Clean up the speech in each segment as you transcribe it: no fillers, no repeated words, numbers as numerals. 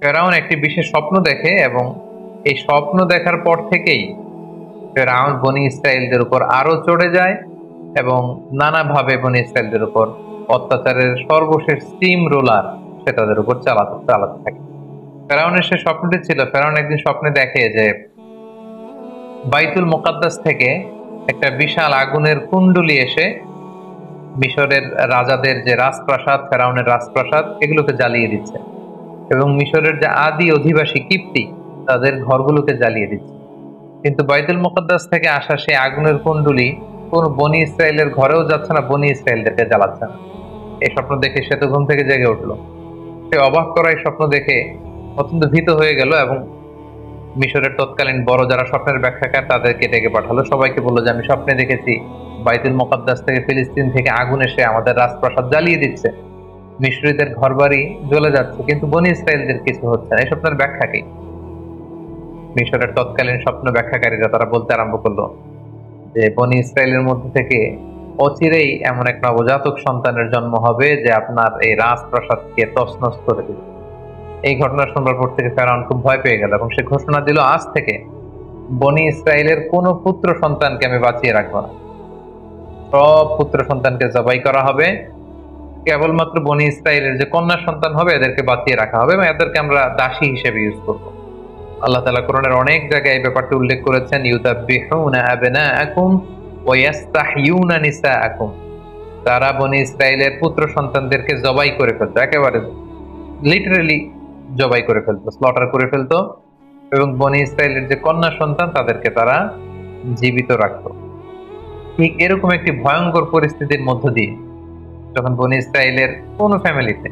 ফেরাউন একটি বিশেষ স্বপ্ন দেখে এবং এই স্বপ্ন দেখার পর থেকেই ফেরাউন বনি ইসরায়েলদের উপর আরো চড়ে যায় এবং নানাভাবে বনি ইসরায়েলদের উপর অত্যাচারের সর্বশেষ স্টিম রোলার সে তাদের উপর চালাতে চালাতে থাকে। ফেরাউনের সে স্বপ্নটি ছিল, ফেরাউন একদিন স্বপ্নে দেখে যে বাইতুল মুকাদ্দাস থেকে একটা বিশাল আগুনের কুণ্ডলী এসে মিশরের রাজাদের যে রাজপ্রাসাদ, ফেরাউনের রাজপ্রাসাদ, এগুলোকে জ্বালিয়ে দিচ্ছে এবং মিশরের যে আদি অধিবাসী কিপ্তি তাদের ঘরগুলোকে জ্বালিয়ে দিচ্ছে। কিন্তু বাইতুল মুকাদ্দাস থেকে আসা সেই আগুনের কুণ্ডলী কোন বনি ইসরায়েলের ঘরেও যাচ্ছে না, বনি ইসরায়েলদেরকে জ্বালাচ্ছে না। এই স্বপ্ন দেখে সে তো ঘুম থেকে জেগে উঠলো। সে অবাক করা এই স্বপ্ন দেখে অত্যন্ত ভীত হয়ে গেল এবং মিশরের তৎকালীন বড় যারা স্বপ্নের ব্যাখ্যাকার তাদেরকে ডেকে পাঠালো। সবাইকে বললো যে আমি স্বপ্নে দেখেছি বাইতুল মুকাদ্দাস থেকে ফিলিস্তিন থেকে আগুন এসে আমাদের রাজপ্রাসাদ জ্বালিয়ে দিচ্ছে, মিশরীদের ঘরবাড়ি জ্বলে যাচ্ছে, কিন্তু বনি ইসরায়েলদের কিছু হচ্ছে না। এই স্বপ্নের ব্যাখ্যা কি? মিশরের তৎকালীন স্বপ্ন ব্যাখ্যাকারীরা তারা বলতে আরম্ভ করলো যে বনি ইসরায়েলের মধ্যে থেকে অচিরেই এমন এক নবজাতক সন্তানের জন্ম হবে যে আপনার এই রাজপ্রাসাদকে তছনছ করে দিবে। এই ঘটনা শুনবার পর থেকে ফেরাউন খুব ভয় পেয়ে গেল এবং সে ঘোষণা দিল, আজ থেকে বনি ইসরায়েলের কোন পুত্র সন্তানকে আমি বাঁচিয়ে রাখবো না, সব পুত্র সন্তানকে জবাই করা হবে, কেবলমাত্র বনি ইসরায়েলের যে কন্যা সন্তান হবে এদেরকে বাঁচিয়ে রাখা হবে এবং এদেরকে আমরা দাসী হিসেবে ইউজ করবো। আল্লাহ তাআলা কোরআনের অনেক জায়গায় এই ব্যাপারটি উল্লেখ করেছেন, ইউযাব্বিহুনা আবনাআকুম ওয়া ইস্তাহয়ুনা নিসাআকুম। তারা বনি ইসরায়েলের পুত্র সন্তানদেরকে জবাই করে ফেলতো, একেবারে লিটারালি জবাই করে ফেলতো, স্লটার করে ফেলতো, এবং বনি ইসরায়েলের যে কন্যা সন্তান তাদেরকে তারা জীবিত রাখতো। ঠিক এরকম একটি ভয়ঙ্কর পরিস্থিতির মধ্য দিয়ে যখন বনি ইসরায়েলের কোন ফ্যামিলিতে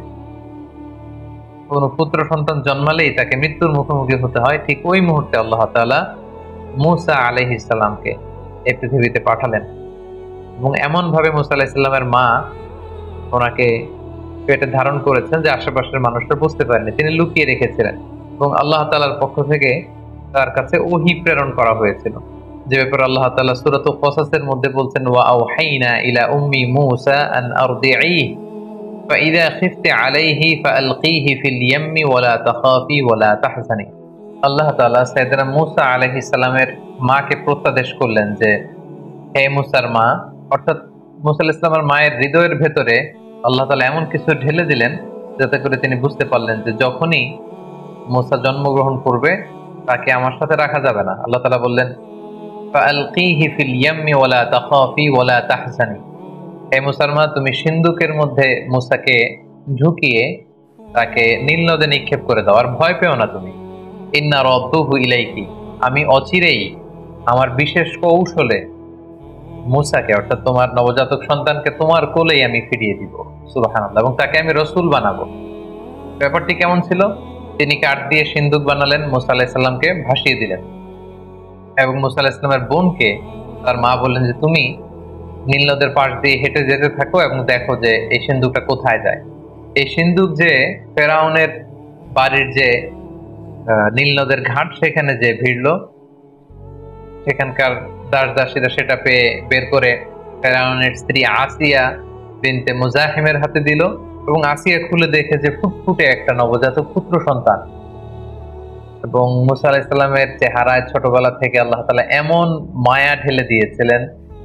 কোন পুত্র সন্তান জন্মালেই তাকে মৃত্যুর মুখোমুখি হতে হয়, ঠিক ওই মুহূর্তে আল্লাহ তাআলা মূসা আলাইহিস সালামকে এই পৃথিবীতে পাঠালেন এবং এমন ভাবে মূসা আলাইহিস সালামের মা ওনাকে পেটে ধারণ করেছেন যে আশেপাশের মানুষরা বুঝতে পারেনি, তিনি লুকিয়ে রেখেছিলেন এবং আল্লাহ তাআলার পক্ষ থেকে তার কাছে ওহী প্রেরণ করা হয়েছিল, যে ব্যাপারে আল্লাহ তাআলা সূরাতুল কসাসের মধ্যে বলছেন, ওয়া আওহাইনা ইলা উম্মি মূসা আন আরদিঈহি فإذا خفت عليه فألقيه في اليم ولا تخافي ولا تحزني। আল্লাহ তাআলা সাইয়েদনা মূসা আলাইহিস সালামের মাকে প্রত্যাদেশ করলেন যে হে মূসার মা, অর্থাৎ মূসা আলাইহিস সালামের মায়ের হৃদয়ের ভেতরে আল্লাহ তাআলা এমন কিছু ঢেলে দিলেন যাতে করে তিনি বুঝতে পারলেন যে যখনই মূসা জন্মগ্রহণ করবে তাকে আমার সাথে রাখা যাবে না। আল্লাহ তাআলা বললেন, ফাআলকিহি ফিল ইয়াম্মি ওয়ালা তাখাফি ওয়ালা তাহজানি। হে মূসার মা, তুমি সিন্ধুকের মধ্যে মূসাকে ঝুঁকিয়ে তাকে নীল নদে নিক্ষেপ করে দাও, আর ভয় পেও না তুমি। ইন্না রাদ্দুহু ইলাইকি, আমি অচিরেই আমার বিশেষ কৌশলে মূসাকে, অর্থাৎ তোমার নবজাতক সন্তানকে তোমার কোলেই আমি ফিরিয়ে দিব। সুবহানাল্লাহ। এবং তাকে আমি রসুল বানাবো। ব্যাপারটি কেমন ছিল? তিনি কাঠ দিয়ে সিন্ধুক বানালেন, মূসা আলাইহিস সালামকে ভাসিয়ে দিলেন এবং মূসা আলাইহিস সালামের বোনকে তার মা বললেন যে তুমি নীল নদের পাশ দিয়ে হেঁটে যেতে থাকো এবং দেখো যে এই সিন্ধুকটা কোথায় যায়। এই সিন্ধুক যে ফেরাউনের বাড়ির যে নীল নদের ঘাট সেখানে যে ভিড়লো, সেখানকার দাস দাসীরা সেটা পেয়ে বের করে ফেরাউনের স্ত্রী আসিয়া বিনতে মুজাহিমের হাতে দিল এবং আসিয়া খুলে দেখে যে ফুটফুটে একটা নবজাতক পুত্র সন্তান। এবং মূসা আলাইহিস সালামের চেহারায় ছোটবেলা থেকে আল্লাহ তাআলা এমন মায়া ঢেলে দিয়েছিলেন,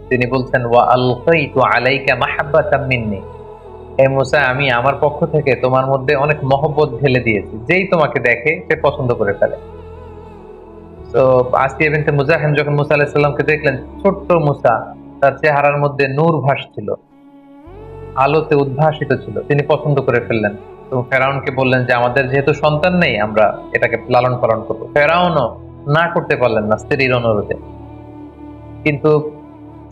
তিনি বলছেন, ওয়া আলকাইতু আলাইকা মাহাব্বাতাম মিন্নি। হে মূসা, আমি আমার পক্ষ থেকে তোমার মধ্যে অনেক মহব্বত ঢেলে দিয়েছি, যেই তোমাকে দেখে সে পছন্দ করে ফেলে। তো আসিয়া বিনতে মুজাহিম যখন মূসা আলাইহিস সালামকে দেখলেন, ছোট্ট মূসা, তার চেহারার মধ্যে নূর ভাসছিল, আলোতে উদ্ভাসিত ছিল, তিনি পছন্দ করে ফেললেন এবং ফেরাউনকে বললেন যে আমাদের যেহেতু সন্তান নেই আমরা এটাকে লালন পালন করবো। ফেরাউনও না করতে পারলেন না স্ত্রীর অনুরোধে। কিন্তু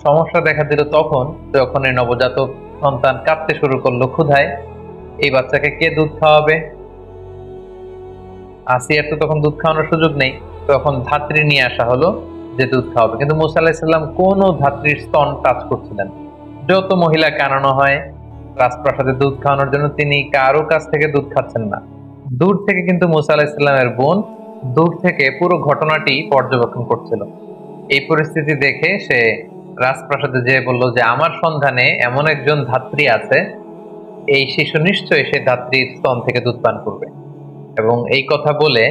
সমস্যা দেখা দিল তখন যখন এই নবজাতক সন্তান কাঁদতে শুরু করলো ক্ষুধায়। এই বাচ্চাকে কে দুধ খাওয়াবে? আসিয়ার তো তখন দুধ খাওয়ানোর সুযোগ নেই, তখন ধাত্রী নিয়ে আসা হলো যে দুধ খাওয়াবে। কিন্তু মূসা আলাইহিস সালাম কোনো ধাত্রীর স্তন টাচ করছিলেন। যত মহিলাকে আনানো হয় রাজপ্রাসাদে দুধ খাওয়ানোর জন্য, তিনি কারো কাছ থেকে দুধ খাচ্ছেন না। দূর থেকে কিন্তু মূসা আলাইহিস সালামের বোন দূর থেকে পুরো ঘটনাটি পর্যবেক্ষণ করছিল। এই পরিস্থিতি দেখে সে রাজপ্রাসাদে যেয়ে বলল যে আমার সন্ধানে এমন একজন ধাত্রী আছে, এই শিশু নিশ্চয়ই সে ধাত্রীর স্তন থেকে দুধ পান করবে। এবং এই কথা বলে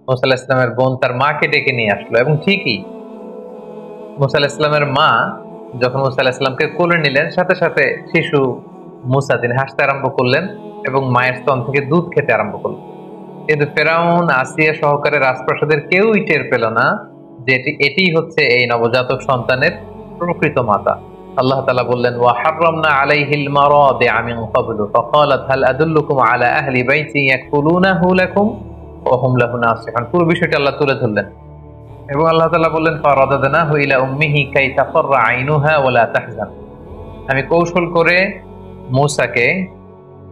মুসা আলাইহিস সালামের বোন তার মাকে ডেকে নিয়ে আসলো। এবং ঠিকই মুসা আলাইহিস সালামের মা যখন মুসা আলাইহিস সালামকে কোলে নিলেন, সাথে সাথে শিশু মুসা তিনি হাসতে আরম্ভ করলেন এবং মায়ের স্তন থেকে দুধ খেতে আরম্ভ করলেন। কিন্তু ফেরাউন, আসিয়া সহকারে রাজপ্রাসাদের কেউই টের পেল না যে এটি হচ্ছে এই নবজাতক সন্তানের প্রকৃত মাতা। আল্লাহ তাআলা বললেন, ওয়া হাররামনা আলাইহিল মারাদিআ মিন ক্বাবলু ফাকালাত হাল আদুল্লুকুম আলা আহলি বাইতি ইয়াকুলুনাহু লাকুম ওয়া হুম লাহু নাসিহুন। পুরো বিষয়টি আল্লাহ তুলে ধরলেন এবং আল্লাহ তাআলা বললেন, ফারাদাদনাহু ইলা উম্মিহি কাই তাফাররা আইনুহা ওয়া লা তাহজান। আমি কৌশল করে মূসাকে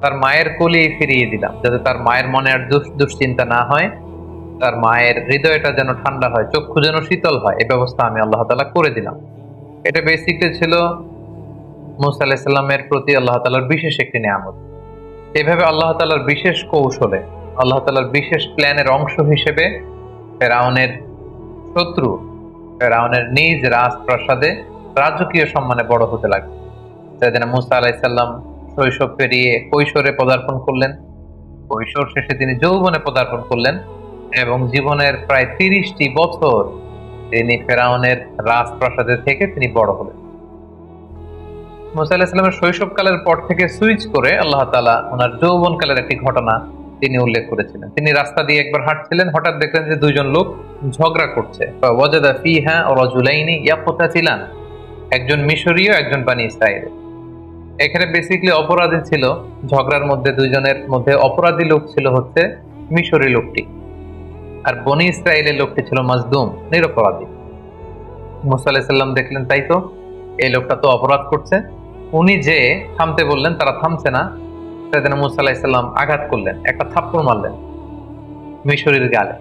তার মায়ের কোলে ফিরিয়ে দিলাম, যাতে তার মায়ের মনে আর দুশ্চিন্তা না হয়, তার মায়ের হৃদয়টা যেন ঠান্ডা হয়, চক্ষু যেন শীতল হয়। এই ব্যবস্থা আমি আল্লাহ তাআলা করে দিলাম। এটা বেসিকলি ছিল মূসা আলাইহিস সালামের প্রতি আল্লাহ তাআলার বিশেষ একটি নিয়ামত। এভাবে আল্লাহ তাআলার বিশেষ কৌশলে, আল্লাহ তাআলার বিশেষ প্ল্যানের অংশ হিসেবে ফেরাউনের শত্রু, ফেরাউনের নিজ রাজপ্রাসাদে রাজকীয় সম্মানে বড় হতে লাগলো। সেদিন মূসা আলাইহিস সালাম শৈশব পেরিয়ে কৈশোরে পদার্পণ করলেন, কৈশোর শেষে তিনি যৌবনে পদার্পণ করলেন এবং জীবনের প্রায় 30টি বছর তিনি ফেরাউনের রাজপ্রাসাদে থেকে তিনি বড় হলেন। মূসা আলাইহিস সালামের শৈশবকালের পর থেকে সুইচ করে আল্লাহ তাআলা ওনার যৌবনকালের একটি ঘটনা তিনি উল্লেখ করেছিলেন। তিনি রাস্তা দিয়ে একবার হাঁটছিলেন, হঠাৎ দেখলেন যে দুইজন লোক ঝগড়া করছে। ওয়াজাদা ফিহা রাজুলাইনি ইয়াকতাতিলান, একজন মিশরীয়, একজন বনী ইসরাঈল। এখানে বেসিক্যালি অপরাধী ছিল ঝগড়ার মধ্যে, দুইজনের মধ্যে অপরাধী লোক ছিল হচ্ছে মিশরী লোকটি, আর বনী ইসরাঈলের লোকটি ছিল মাজদুম, নিরপরাধী। মূসা আলাইহিস সালাম দেখলেন তাই তো, এই লোকটা তো অপরাধ করছে। উনি যে থামতে বললেন, তারা থামছে না। সেদিন মূসা আলাইহিস সালাম আঘাত করলেন, একটা থাপ্পড় মারলেন মিশরীর গালে।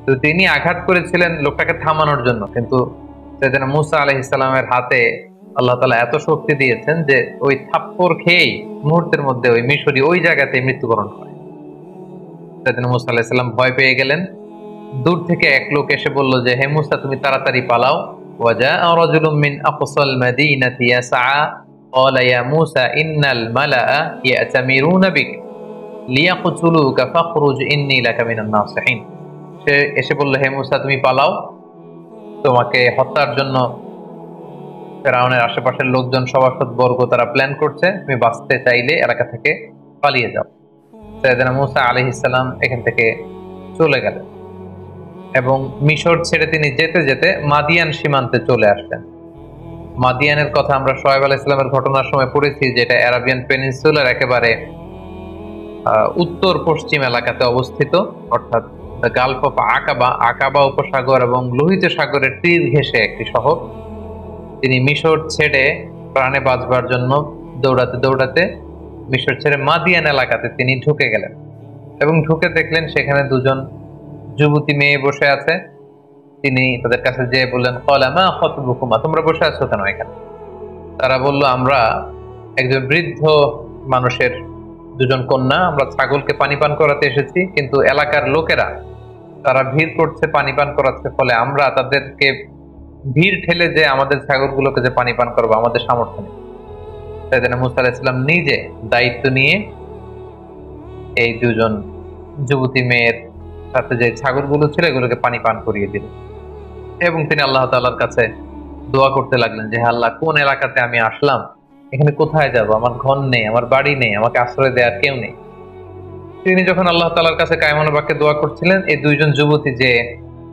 তো তিনি আঘাত করেছিলেন লোকটাকে থামানোর জন্য, কিন্তু সেদিন মূসা আলাইহিস সালামের হাতে আল্লাহ তাআলা এত শক্তি দিয়েছেন যে ওই থাপ্পড় খেয়েই মুহূর্তের মধ্যে ওই মিশরী ওই জায়গাতে মৃত্যুবরণ করে। সেদিন মূসা আলাইহিস সালাম ভয় পেয়ে গেলেন। দূর থেকে এক লোক এসে বলল যে, হে মূসা, তুমি তাড়াতাড়ি পালাও। ওয়াজাআ রাজুলুম মিন আকসাল মাদিনাতি ইয়াসআ ক্বালা ইয়া মূসা ইন্নাল মালাআ ইয়াতামিরুনা বিক লিয়াকতুলুকা ফাখরুজ ইন্নী লাকা মিনান নাসিহিন। সে এসে বলল, হে মূসা, তুমি পালাও, তোমাকে হত্যার জন্য ফেরাউনের আশেপাশের লোকজন, সভাসদ বর্গ তারা প্ল্যান করছে, তুমি বাঁচতে চাইলে এলাকা থেকে পালিয়ে যাও। সাইয়েদনা মূসা আলাইহিস সালাম এখান থেকে চলে গেলেন এবং মিশর ছেড়ে তিনি যেতে যেতে মাদিয়ান সীমান্তে চলে আসলেন। মাদিয়ানের কথা আমরা শুআয়ব আলাইহিস সালামের ঘটনার সময় পড়েছি, যেটা আরাবিয়ান পেনিনসুলার একেবারে উত্তর পশ্চিম এলাকাতে অবস্থিত, অর্থাৎ দ্য গালফ অফ আকাবা, আকাবা উপসাগর এবং লোহিত সাগরের তীর ঘেঁষে একটি শহর। তিনি মিশর ছেড়ে প্রাণে বাঁচবার জন্য দৌড়াতে দৌড়াতে মিশর ছেড়ে মাদিয়ান এলাকাতে তিনি ঢুকে গেলেন এবং ঢুকে দেখলেন সেখানে দুজন যুবতী মেয়ে বসে আছে। তিনি তাদের কাছে যেয়ে বললেন, ক্বালা মা খাতবুকুমা, তোমরা বসে আছো কেন এখানে? তারা বলল, আমরা একজন বৃদ্ধ মানুষের দুজন কন্যা, আমরা ছাগলকে পানি পান করাতে এসেছি, কিন্তু এলাকার লোকেরা তারা ভিড় করছে, পানি পান করাচ্ছে, ফলে আমরা তাদেরকে ভিড় ঠেলে যে আমাদের ছাগলগুলোকে যে পানি পান করবো আমাদের সামর্থ্য নেই। সাইয়েদনা মূসা আলাইহিস সালাম নিজে দায়িত্ব নিয়ে এই দুজন যুবতী মেয়ের সাথে যে ছাগলগুলো ছিল এগুলোকে পানি পান করিয়ে দিলেন এবং তিনি আল্লাহ তাআলার কাছে দোয়া করতে লাগলেন যে, হে আল্লাহ, কোন এলাকাতে আমি আসলাম, এখানে কোথায় যাব? আমার ঘর নেই, আমার বাড়ি নেই, আমাকে আশ্রয় দেওয়ার কেউ নেই। তিনি যখন আল্লাহ তাআলার কাছে কায়মনে বাক্যে দোয়া করছিলেন, এই দুইজন যুবতী যে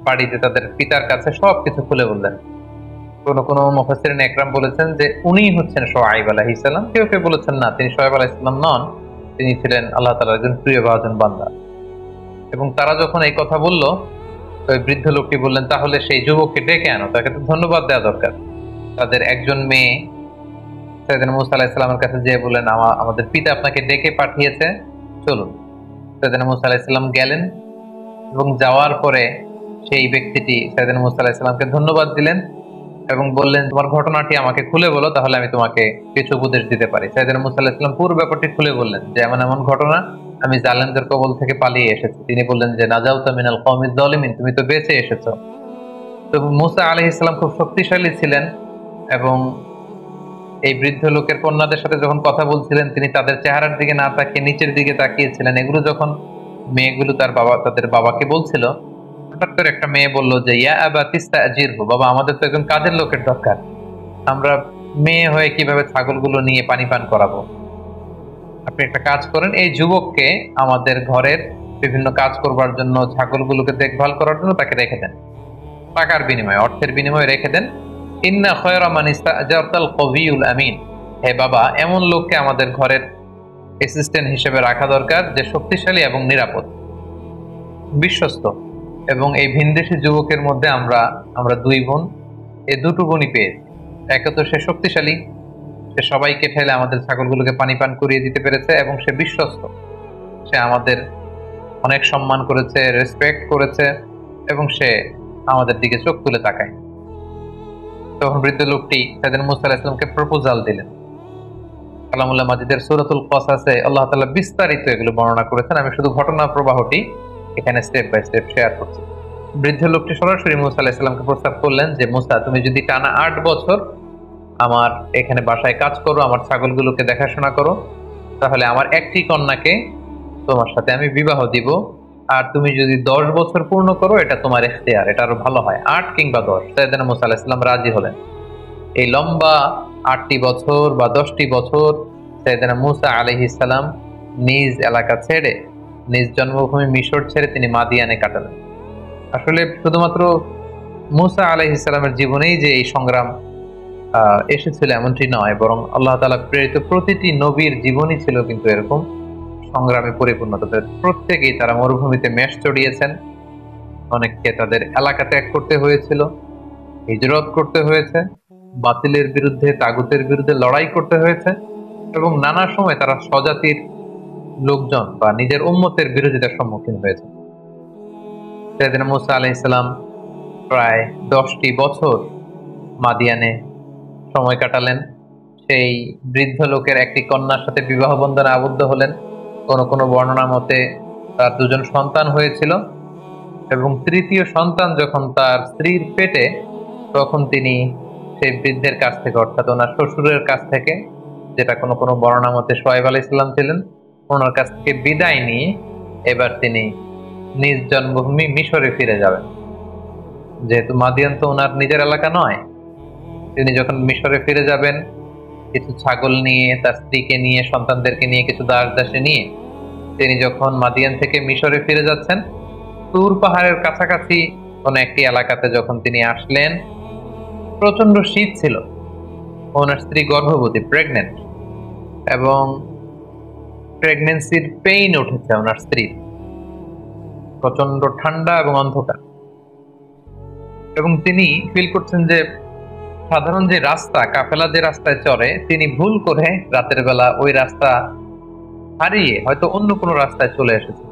বাড়িতে তাদের পিতার কাছে সবকিছু খুলে বললেন। কোন কোন মুফাসসিরিন একরাম বলেছেন যে উনিই হচ্ছেন শুআয়ব আলাইহিস সালাম, কেউ কেউ বলেছেন না, তিনি শুআয়ব আলাইহিস সালাম নন, তিনি ছিলেন আল্লাহ তাআলার একজন প্রিয় ভাজন বান্দা। এবং তারা যখন এই কথা বলল, ওই বৃদ্ধ লোকটি বললেন, তাহলে সেই যুবককে ডেকে আনো, তাকে তো ধন্যবাদ দেওয়া দরকার। তাদের একজন মেয়ে সাইয়েদনা মূসা আলাইহিস সালামের কাছে যেয়ে বললেন, আমাদের পিতা আপনাকে ডেকে পাঠিয়েছে, চলুন। সাইয়েদনা মূসা আলাইহিস সালাম গেলেন এবং যাওয়ার পরে সেই ব্যক্তিটি সাইয়েদনা মূসা আলাইহিস সালামকে ধন্যবাদ দিলেন এবং বললেন, তোমার ঘটনাটি আমাকে খুলে বলো, তাহলে আমি তোমাকে কিছু উপদেশ দিতে পারি। সাইয়েদনা মূসা আলাইহিস সালাম পুরো ব্যাপারটি খুলে বললেন যে, এমন এমন ঘটনা, আমি জালেমদের কবল থেকে পালিয়ে এসেছি। তিনি বললেন যে, নাজাউতা মিনাল কওমিজ যালিমিন, তুমি তো বেঁচে এসেছো। তো মূসা আলাইহিস সালাম খুব শক্তিশালী ছিলেন এবং এই বৃদ্ধ লোকের কন্যাদের সাথে যখন কথা বলছিলেন, তিনি তাদের চেহারার দিকে না তাকিয়ে নিচের দিকে তাকিয়েছিলেন। এগুলো যখন মেয়েগুলো তাদের বাবাকে বলছিল। হঠাৎ করে একটা মেয়ে বললো যে ইয়া আবা তিস্তাজিরহু, বাবা আমাদের তো একজন কাজের লোকের দরকার, আমরা মেয়ে হয়ে কিভাবে ছাগলগুলো নিয়ে পানি পান করাবো? আপনি একটা কাজ করেন, এই যুবককে আমাদের ঘরের বিভিন্ন কাজ করবার জন্য, ছাগলগুলোকে দেখভাল করার জন্য তাকে রেখে দেন, টাকার বিনিময়ে, অর্থের বিনিময়ে রেখে দেন। ইন্না খায়রা মান ইস্তাজারতাল কবিয়ুল আমিন, হে বাবা এমন লোককে আমাদের ঘরের অ্যাসিস্ট্যান্ট হিসেবে রাখা দরকার যে শক্তিশালী এবং নিরাপদ, বিশ্বস্ত। এবং এই ভিনদেশী যুবকের মধ্যে আমরা দুই বোন, এই দুটো গুণই পেয়েছি। একে তো সে শক্তিশালী, সে সবাইকে ফেলে আমাদের ছাগলগুলোকে পানি পান করিয়ে দিতে পেরেছে, এবং সে বিশ্বস্ত, সে আমাদের অনেক সম্মান করেছে, রেসপেক্ট করেছে, এবং সে আমাদের দিকে চোখ তুলে তাকায়। তখন বৃদ্ধ লোকটি সাইয়েদনা মূসা আলাইহিস সালামকে প্রপোজাল দিলেন। কালামুল্লাহ মাজিদের সূরাতুল কসাসে আল্লাহ তাআলা বিস্তারিত এগুলো বর্ণনা করেছেন, আমি শুধু ঘটনা প্রবাহটি এখানে স্টেপ বাই স্টেপ শেয়ার করছি। বৃদ্ধ লোকটি সরাসরি মূসা আলাইহিস সালামকে প্রস্তাব করলেন যে মূসা, তুমি যদি টানা 8 বছর আমার এখানে বাসায় কাজ করো, আমার ছাগলগুলোকে দেখাশোনা করো, তাহলে আমার একটি কন্যাকে তোমার সাথে আমি বিবাহ দিব। আর তুমি যদি 10 বছর পূর্ণ করো, এটা তোমার ইখতিয়ার, এটা আরো ভালো হয়, 8 কিংবা 10। সাইয়েদনা মূসা আলাইহিস সালাম রাজি হলেন। এই লম্বা 8টি বছর বা 10টি বছর সাইয়েদনা মূসা আলাইহিস সালাম নিজ এলাকা ছেড়ে, নিজ জন্মভূমি মিশর ছেড়ে তিনি মাদিয়ানে কাটালেন। আসলে শুধুমাত্র মূসা আলাইহিস সালামের জীবনেই যে এই সংগ্রাম এসেছিল এমনটি নয়, বরং আল্লাহ তাআলা প্রেরিত প্রতিটি নবীর জীবনই ছিল কিন্তু এরকম সংগ্রামে পরিপূর্ণ। তাদের প্রত্যেকেই তারা মরুভূমিতে মেষ চড়িয়েছেন, অনেককে তাদের এলাকা ত্যাগ করতে হয়েছিল, হিজরত করতে হয়েছে, বাতিলের বিরুদ্ধে, তাগুতের বিরুদ্ধে লড়াই করতে হয়েছে, এবং নানা সময় তারা স্বজাতির লোকজন বা নিজের উম্মতের বিরোধিতার সম্মুখীন হয়েছে। সাইয়েদনা মূসা আলাইহিস সালাম প্রায় 10টি বছর মাদিয়ানে সময় কাটালেন। সেই বৃদ্ধ লোকের একটি কন্যার সাথে বিবাহ বন্ধনে আবদ্ধ হলেন। কোন কোন বর্ণনা মতে তার 2জন সন্তান হয়েছিল, এবং তৃতীয় সন্তান যখন তার স্ত্রীর পেটে, তখন তিনি সেই বৃদ্ধের কাছ থেকে, অর্থাৎ ওনার শ্বশুরের কাছ থেকে, যেটা কোন কোন বর্ণনা মতে শুআয়ব আলাইহিস সালাম ছিলেন, ওনার কাছ থেকে বিদায় নিয়ে এবার তিনি নিজ জন্মভূমি মিশরে ফিরে যাবেন। যেহেতু মাদিয়ান তো ওনার নিজের এলাকা নয়, তিনি যখন মিশরে ফিরে যাবেন, কিছু ছাগল নিয়ে, তার স্ত্রীকে নিয়ে, সন্তানদেরকে নিয়ে, কিছু দাস দাসী নিয়ে তিনি যখন মাদিয়ান থেকে মিশরে ফিরে যাচ্ছেন, তুর পাহাড়ের কাছাকাছি কোন একটি এলাকাতে যখন তিনি আসলেন, প্রচন্ড শীত ছিল, ওনার স্ত্রী গর্ভবতী, প্রেগনেন্ট, এবং প্রেগনেন্সির পেইন উঠেছে ওনার স্ত্রীর, প্রচন্ড ঠান্ডা এবং অন্ধকার, এবং তিনি ফিল করছেন যে সাধারণ যে রাস্তা, কাফেলা যে রাস্তায় চলে, তিনি ভুল করে রাতের বেলা ওই রাস্তা হারিয়ে হয়তো অন্য কোনো রাস্তায় চলে এসেছে।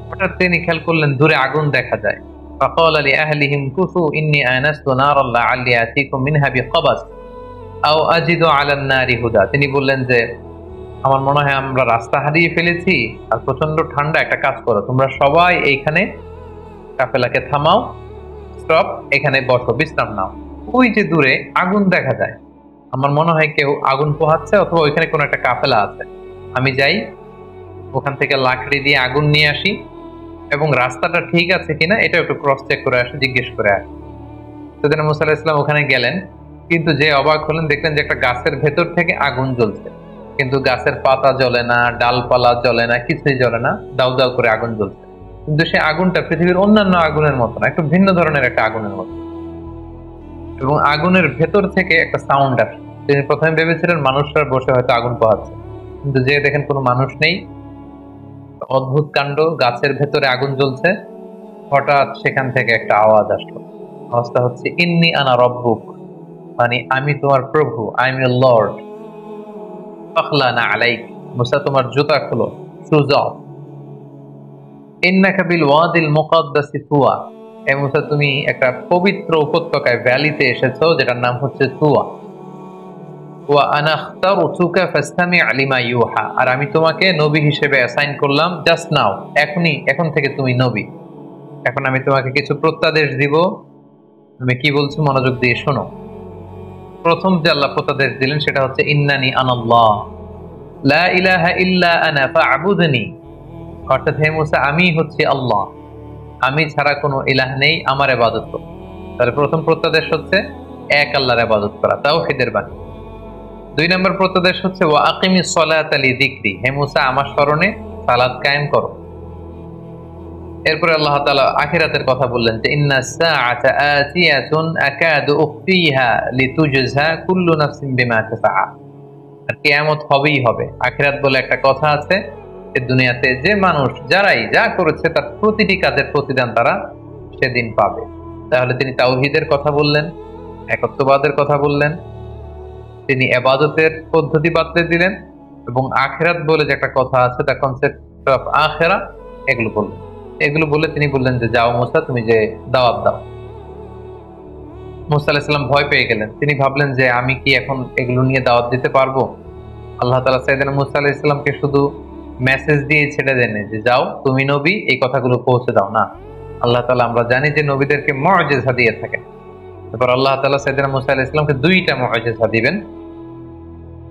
হঠাৎ তিনি খেয়াল করলেন দূরে আগুন দেখা যায়। فقال لأهلهم كثوا إني آنست نارا لعلي آتيكم منها بقبس أو أجد على النار هدى। তিনি বললেন যে আমার মনে হয় আমরা রাস্তা হারিয়ে ফেলেছি, আর প্রচন্ড ঠান্ডা, একটা কাজ করো, তোমরা সবাই এইখানে কাফেলাকে থামাও, স্টপ, এখানে বসো, বিশ্রাম নাও। ওই যে দূরে আগুন দেখা যায়, আমার মনে হয় কেউ আগুন পোহাচ্ছে, অথবা ওইখানে কোনো একটা কাফেলা আছে, আমি যাই ওখান থেকে লাকড়ি দিয়ে আগুন নিয়ে আসি, এবং রাস্তাটা ঠিক আছে কিনা এটা একটু ক্রস চেক করে আসি, জিজ্ঞেস করে আসি। সাইয়েদনা মূসা আলাইহিস সালাম ওখানে গেলেন, কিন্তু যে অবাক হলেন, দেখলেন যে একটা গাছের ভেতর থেকে আগুন জ্বলছে, কিন্তু গাছের পাতা জ্বলে না, ডালপালা জ্বলে না, কিছুই জ্বলে না, দাউ দাউ করে আগুন জ্বলছে। কিন্তু সে আগুনটা পৃথিবীর অন্যান্য আগুনের মতো না, একটু ভিন্ন ধরনের একটা আগুনের মতো, এবং আগুনের ভেতর থেকে একটা সাউন্ড আসে। তিনি প্রথমে ভেবেছিলেন মানুষরা বসে হয়তো আগুন পোহাচ্ছে, কিন্তু যে দেখেন কোনো মানুষ নেই, অদ্ভুত কাণ্ড, গাছের ভেতরে আগুন জ্বলছে। হঠাৎ সেখান থেকে একটা আওয়াজ আসলো, আওয়াজটা হচ্ছে ইন্নী আনা রব্বুক, মানে আমি তোমার প্রভু, আই এম ইউর লর্ড, ফাখলানা আলাইক, মুসা তোমার জুতা খুলো, শুজ অফ, ইন্নাকা বিল ওয়াদিল মুকাদ্দাসি তুয়া, হে মুসা তুমি একটা পবিত্র উপত্যকায়, ভ্যালিতে এসেছো, যেটার নাম হচ্ছে তুয়া। ওয়া আনা আখতারতুকা ফাসতামি' লিমা ইউহা, আর আমি তোমাকে নবী হিসেবে অ্যাসাইন করলাম জাস্ট নাও, এখন থেকে তুমি নবী। এখন আমি তোমাকে কিছু প্রত্যাদেশ দিব, আমি কি বলছি মনোযোগ দিয়ে শোনো। প্রথম যে আল্লাহ প্রত্যাদেশ দিলেন সেটা হচ্ছে ইন্নানি আনাল্লাহ লা ইলাহা ইল্লা আনা ফা'বুদনি, অর্থাৎ হে মুসা আমি হচ্ছি আল্লাহ, আমি ছাড়া কোনো ইলাহ নেই, আমার ইবাদত করো। তাহলে প্রথম প্রত্যাদেশ হচ্ছে এক আল্লাহর ইবাদত করা, তাওহীদের বাণী। 2 নম্বর প্রত্যাদেশ হচ্ছে ওয়া আকিমিস সালাতা লিযিকরি, হে মুসা আমার স্মরণে সালাত কায়েম করো। এরপরে আল্লাহ তাআলা আখিরাতের কথা বললেন যে ইন্নাস সাআতা আতিয়াতুন আকাদু উখফিহা লিতুজজা কুল্লু নাফসিন বিমা কাসাআ। আর কিয়ামত হবেই হবে। আখিরাত বলে একটা কথা আছে, এই দুনিয়াতে যে মানুষ যারাই যা করেছে তার প্রতিটি কাজের প্রতিদান তারা সেদিন পাবে। তাহলে তিনি তাওহীদের কথা বললেন, একত্ববাদের কথা বললেন, তিনি ইবাদতের পদ্ধতি বাতলে দিলেন, এবং আখিরাত বলে যে একটা কথা আছে, দ্য কনসেপ্ট অফ আখিরা, এগুলো বললেন। এগুলো বলে তিনি বললেন যে যাও মুসা, তুমি যে দাওয়াত দাও। মুসা আলাইহিস সালাম ভয় পেয়ে গেলেন। তিনি ভাবলেন যে আমি কি এখন এগুলো নিয়ে দাওয়াত দিতে পারবো? আল্লাহ তাআলা সাইয়েদনা মুসা আলাইহিস সালামকে শুধু মেসেজ দিয়ে ছেড়ে দেন যে যাও তুমি নবী, এই কথাগুলো পৌঁছে দাও না। আল্লাহ তাআলা আমরা জানি যে নবীদেরকে মুআজিজা দিয়ে থাকেন। এরপর আল্লাহ তাআলা সাইয়েদনা মুসা আলাইহিস সালামকে 2টা মুআজিজা দিবেন।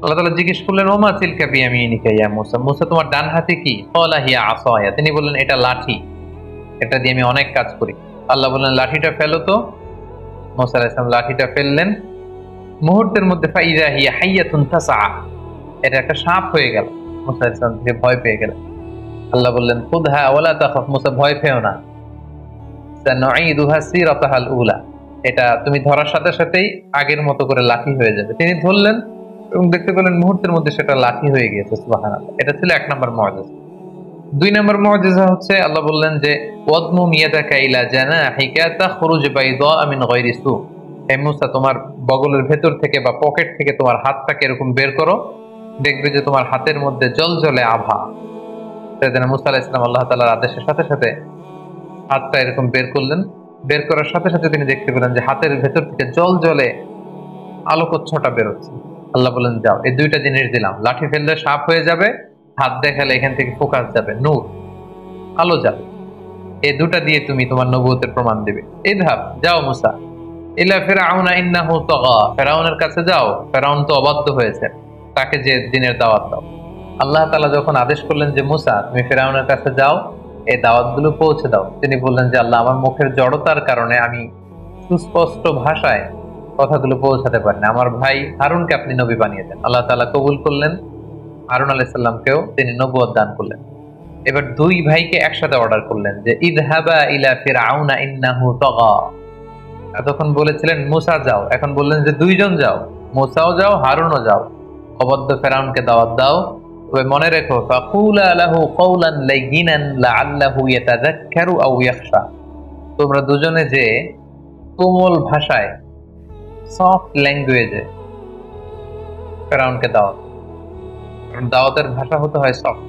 আল্লাহ তাআলা জিজ্ঞেস করলেন ওমা তিলকা বিয়ামিনিকা ইয়া মুসা, মুসা তোমার ডান হাতে কি? ক্বালা হিয়া আসায়া, তিনি বললেন এটা লাঠি, এটা দিয়ে আমি অনেক কাজ করি। আল্লাহ বললেন লাঠিটা ফেলো তো। মুসা আলাইহিস সালাম লাঠিটা ফেললেন, মুহূর্তের মধ্যে ফাইযা হিয়া হাইয়াতুন তাসআ, এটা একটা সাপ হয়ে গেল। মুসা আলাইহিস সালাম থেকে ভয় পেয়ে গেলেন। আল্লাহ বললেন খুদহা ওয়ালা তাখাফ, মুসা ভয় পেও না, সানুঈদুহা সিরাতাহাল উলা, এটা তুমি ধরার সাথে সাথেই আগের মতো করে লাঠি হয়ে যাবে। তিনি ধরলেন এবং দেখতে পেলেন মুহূর্তের মধ্যে সেটা লাঠি হয়ে গিয়েছে। সুবহানাল্লাহ। এটা ছিল 1 নম্বর মুআজিজা। 2 নম্বর মুআজিজা হচ্ছে আল্লাহ বললেন যে ওয়াদমুম ইয়াদাকা ইলা জানাহিকা তাখরুজ বাইদা মিন গায়রি সু, হে মুসা তোমার বগলের ভেতর থেকে বা পকেট থেকে তোমার হাতটাকে এরকম বের করো, দেখবে যে তোমার হাতের মধ্যে জলজলে আভা। সাইয়েদনা মুসা আলাইহিস সালাম আল্লাহ তাআলার আদেশের সাথে সাথে হাতটা এরকম বের করলেন। বের করার সাথে সাথে তিনি দেখতে পেলেন যে হাতের ভেতর থেকে জলজলে আলোকচ্ছটা বেরোচ্ছে। আল্লাহ বলেন যাও, এই 2টা জিনিস দিলাম, লাঠি ফেললে সাপ হয়ে যাবে, হাত দেখালে এখান থেকে ফোকাস যাবে, নূর, আলো যাবে। এই 2টা দিয়ে তুমি তোমার নবুয়তের প্রমাণ দিবে। ইযহাব, যাও মুসা, ইলা ফিরআউনা ইন্নাহু তাগা, ফিরআউনের কাছে যাও, ফিরআউন তো অবাধ্য হয়েছে, তাকে যে দিনের দাওয়াত দাও। আল্লাহ তাআলা যখন আদেশ করলেন যে মুসা তুমি ফিরআউনের কাছে যাও, এই দাওয়াতগুলো পৌঁছে দাও, তিনি বললেন যে আল্লাহ আমার মুখের জড়তার কারণে আমি সুস্পষ্ট ভাষায় কথাগুলো পৌঁছাতে পারি না, আমার ভাই হারুনকে আপনি নবী বানিয়ে দেন। আল্লাহ তাআলা কবুল করলেন, হারুন আলাইহিস সালামকেও তিনি নবুয়ত দান করলেন। এবার 2 ভাইকে একসাথে অর্ডার করলেন যে ইযহাবা ইলা ফিরআউনা ইন্নাহু তাগা। এতক্ষণ বলেছিলেন মুসা যাও, এখন বললেন যে 2 জন যাও, মুসাও যাও হারুনও যাও, অবাধ্য ফিরআউনকে দাওয়াত দাও। তবে মনে রেখো ফাকুলা লাহু কওলান লাইয়িনান লাআল্লাহু ইয়াতাযাক্কারু আও ইয়াখশা, তোমরা দুজনে যে কোমল ভাষায়, সফট ল্যাঙ্গুয়েজে ফিরআউনকে দাওয়াত, কারণ দাওয়াতের ভাষা হতে হয় সফট,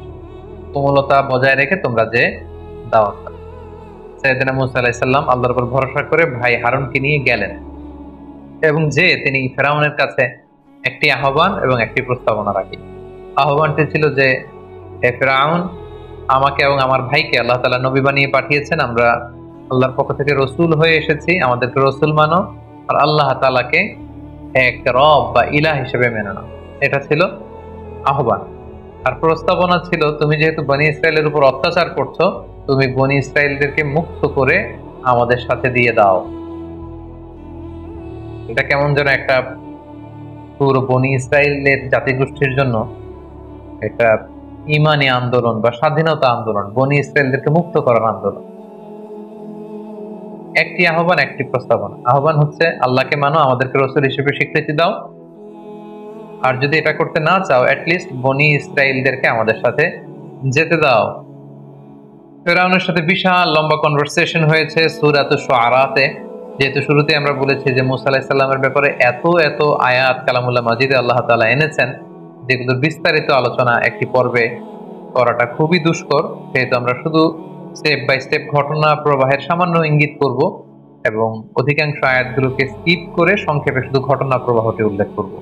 কোমলতা বজায় রেখে তোমরা যে দাওয়াত দাও। সাইয়েদনা মুসা আলাইহিস সালাম আল্লাহর উপর ভরসা করে ভাই হারুনকে নিয়ে গেলেন এবং যে তিনি ফিরআউনের কাছে একটি আহ্বান এবং একটি প্রস্তাবনা রাখি। আহ্বানটি ছিল যে হে ফিরআউন, আমাকে এবং আমার ভাইকে আল্লাহ তাআলা নবী বানিয়ে পাঠিয়েছেন, আমরা আল্লাহর পক্ষ থেকে রাসূল হয়ে এসেছি, আমাদেরকে রাসূল মানো, আর আল্লাহ তাআলাকে এক রব বা ইলাহ হিসেবে মেনে নাও। এটা ছিল আহ্বান। আর প্রস্তাবনা ছিল তুমি যেহেতু বনি ইসরাইলের উপর অত্যাচার করছো, তুমি বনি ইসরাইলদেরকে মুক্ত করে আমাদের সাথে দিয়ে দাও। এটা কেমন যেন একটা পুরো বনি ইসরাইলের জাতিগোষ্ঠীর জন্য একটা ইমানি আন্দোলন বা স্বাধীনতা আন্দোলন, বনি ইসরাইলদেরকে মুক্ত করার আন্দোলন। একটি আহ্বান, একটি প্রস্তাবনা। আহ্বান হচ্ছে আল্লাহকে মানো, আমাদেরকে রাসূল হিসেবে স্বীকৃতি দাও, আর যদি এটা করতে না চাও অ্যাটলিস্ট বনি ইসরাইলদেরকে আমাদের সাথে যেতে দাও। ফিরআউনের সাথে বিশাল লম্বা কনভারসেশন হয়েছে সূরাতুশ শুআরাতে। যেহেতু শুরুতে আমরা বলেছি যে মুসা আলাইহিস সালামের ব্যাপারে এত এত আয়াত কালামুল্লাহ মাজিদে আল্লাহ তাআলা এনেছেন, যেগুলোর বিস্তারিত আলোচনা একটি পর্বে করাটা খুবই দুষ্কর, সেহেতু আমরা শুধু স্টেপ বাই স্টেপ ঘটনা প্রবাহের সামান্য ইঙ্গিত করব এবং অধিকাংশ আয়াতগুলোকে স্কিপ করে সংক্ষেপে শুধু ঘটনা প্রবাহটি উল্লেখ করব।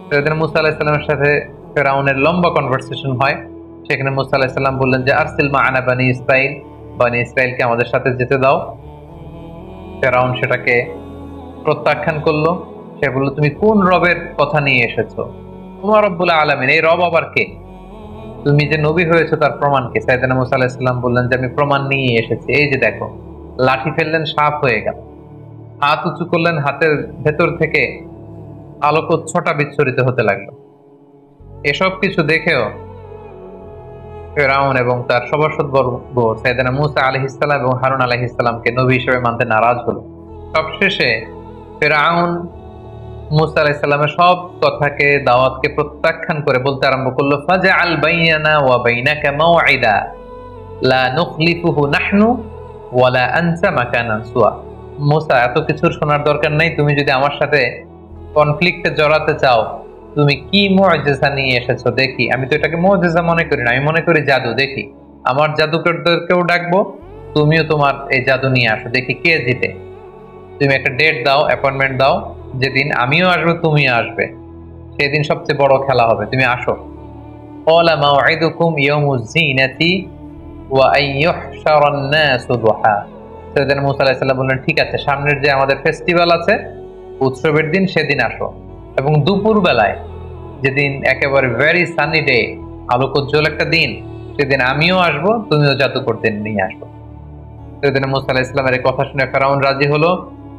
সাইয়েদনা মুসা আলাইহিস সালামের সাথে ফিরআউনের লম্বা কনভারসেশন হয়। সেখানে মুসা আলাইহিস সালাম বললেন যে আরসিল মা'আনা বানি ইসরাইল, বানি ইসরাইলকে আমাদের সাথে যেতে দাও। ফিরআউন সেটাকে প্রত্যাখ্যান করলো। সে বলল তুমি কোন রবের কথা নিয়ে এসেছো? ওমা রব্বুল আলামিন, এই রব আবার কে? তুমি যে নবী হয়েছে তার প্রমাণ কি? সাইয়েদনা মুসা আলাইহিস সালাম বললেন যে আমি প্রমাণ নিয়ে এসেছি, এই যে দেখো। লাঠি ফেললেন, সাপ হয়ে গেল। হাত উঁচু করলেন, হাতের ভেতর থেকে আলোকোচ্ছটা বিচ্ছুরিত হতে লাগলো। এসব কিছু দেখেও ফেরাউন এবং তার সভাসদবর্গ সাইয়েদনা মুসা আলাইহিস সালাম এবং হারুন আলাইহিস সালামকে নবী হিসেবে মানতে নারাজ হলো। সবশেষে ফেরাউন মুসা আলাইহিস সালামের সব কথাকে, দাওয়াতকে প্রত্যাখ্যান করে বলতে আরম্ভ করলো, ফাজআল বাইনানা ওয়া বাইনাকা মাওঈদা লা নুখলিফুহু নাহনু ওয়ালা আনতা মাকানান সুয়া। মুসা, এত কিছুর শোনার দরকার নাই। তুমি যদি আমার সাথে কনফ্লিক্টে জড়াতে চাও, তুমি কি মুআজিজা নিয়ে এসেছো দেখি। আমি তো এটাকে মুআজিজা মনে করি না, আমি মনে করি জাদু। দেখি, আমার জাদুকরদেরকেও ডাকবো, তুমিও তোমার এই জাদু নিয়ে আসো, দেখি কে জিতে। তুমি একটা ডেট দাও, অ্যাপয়েন্টমেন্ট দাও, যেদিন আমিও আসবো তুমিও আসবে, সেদিন সবচেয়ে বড় খেলা হবে, তুমি আসো। ক্বালা মাওঈদুকুম ইয়াউমুজ যিনাতি ওয়া আন ইউহশারান নাসু দুহা। সাইয়েদনা মুসা আলাইহিস সালাম বললেন, ঠিক আছে, সামনের যে আমাদের ফেস্টিভ্যাল আছে, উৎসবের দিন, সেদিন আসো। এবং দুপুর বেলায়, যেদিন একেবারে ভেরি সানি ডে, আলোকোজ্জ্বল একটা দিন, সেদিন আমিও আসবো, তুমিও জাদুকরদের নিয়ে আসবো। সাইয়েদনা মুসা আলাইহিস সালামের এই কথা শুনে ফেরাউন রাজি হলো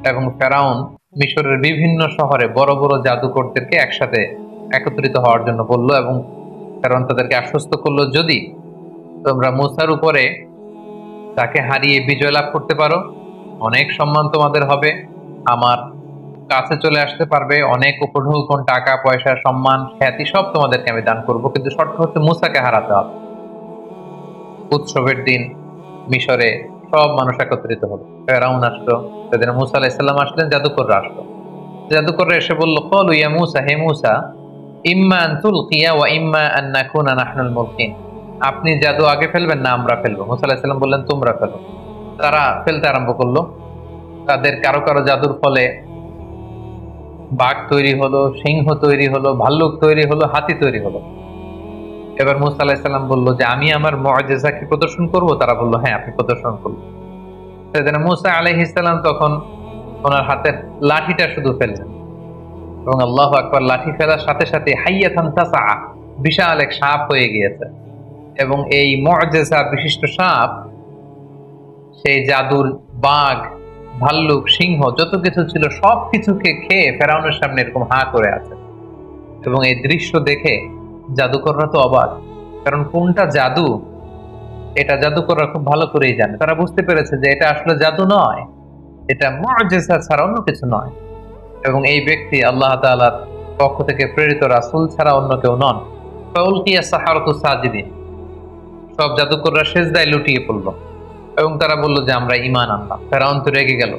এবং ফেরাউন মিশরের বিভিন্ন শহরে বড় বড় জাদুকরদেরকে একসাথে একত্রিত হওয়ার জন্য বলল এবং ফেরাউন তাদেরকে আশ্বস্ত করলো, যদি তোমরা মুসার উপরে তাকে হারিয়ে বিজয় লাভ করতে পারো, অনেক সম্মান তোমাদের হবে, আমার কাছে চলে আসতে পারবে, অনেক উপঢৌকন, টাকা পয়সা, সম্মান, খ্যাতি সব তোমাদেরকে আমি দান করব, কিন্তু শর্ত হচ্ছে মুসাকে হারাতে হবে। উৎসবের দিন মিশরে সব মানুষ একত্রিত হলো। ফেরাউন আসলো, সেদিন মুসা আলাইহিস সালাম আসলেন, জাদুকররা আসলো। জাদুকররা এসে বলল, ক্বালু ইয়া মুসা, হে মুসা, ইম্মা আন তুলকিয়া ওয়া ইম্মা আন নাকুনা নাহনুল মুলকিন। আপনি জাদু আগে ফেলবেন না আমরা ফেলবো? মুসা আলাইহিস সালাম বললেন, তোমরা ফেলো। তারা ফেলতে আরম্ভ করলো। তাদের কারো কারো জাদুর ফলে বাঘ তৈরি হলো, সিংহ তৈরি হলো, ভাল্লুক তৈরি হলো, হাতি তৈরি হলো। এবার মুসা আলাইহিস সালাম বললো যে আমি আমার মুআজিজা কি প্রদর্শন করব? তারা বললো, হ্যাঁ, আপনি প্রদর্শন করুন। সেদিন মুসা আলাইহিস সালাম তখন ওনার হাতের লাঠিটা শুধু ফেললেন এবং আল্লাহু আকবার, লাঠি ফেলার সাথে সাথে হাইয়াতান তাসআ, বিশাল এক সাপ হয়ে গিয়েছে। এবং এই মুআজিজা বিশিষ্ট সাপ সেই জাদুর বাঘ, ভাল্লুক, সিংহ যত কিছু ছিল সব কিছুকে খেয়ে ফেরাউনের সামনে এরকম হা করে আছে। এবং এই দৃশ্য দেখে জাদুকররা তো অবাক, কারণ কোনটা জাদু এটা জাদুকররা খুব ভালো করেই জানে। তারা বুঝতে পেরেছে যে এটা আসলে জাদু নয়, এটা মুআজিজা ছাড়া অন্য কিছু নয়। এবং এই ব্যক্তি আল্লাহ তাআলার পক্ষ থেকে প্রেরিত রাসূল ছাড়া অন্য কেউ নন। ফাউলকিয়া সাহারাতু সাজিদিন, সব জাদুকররা সিজদায় লুটিয়ে পড়ল এবং তারা বলল যে আমরা ঈমান আনলাম। ফেরাউন তো রেগে গেল।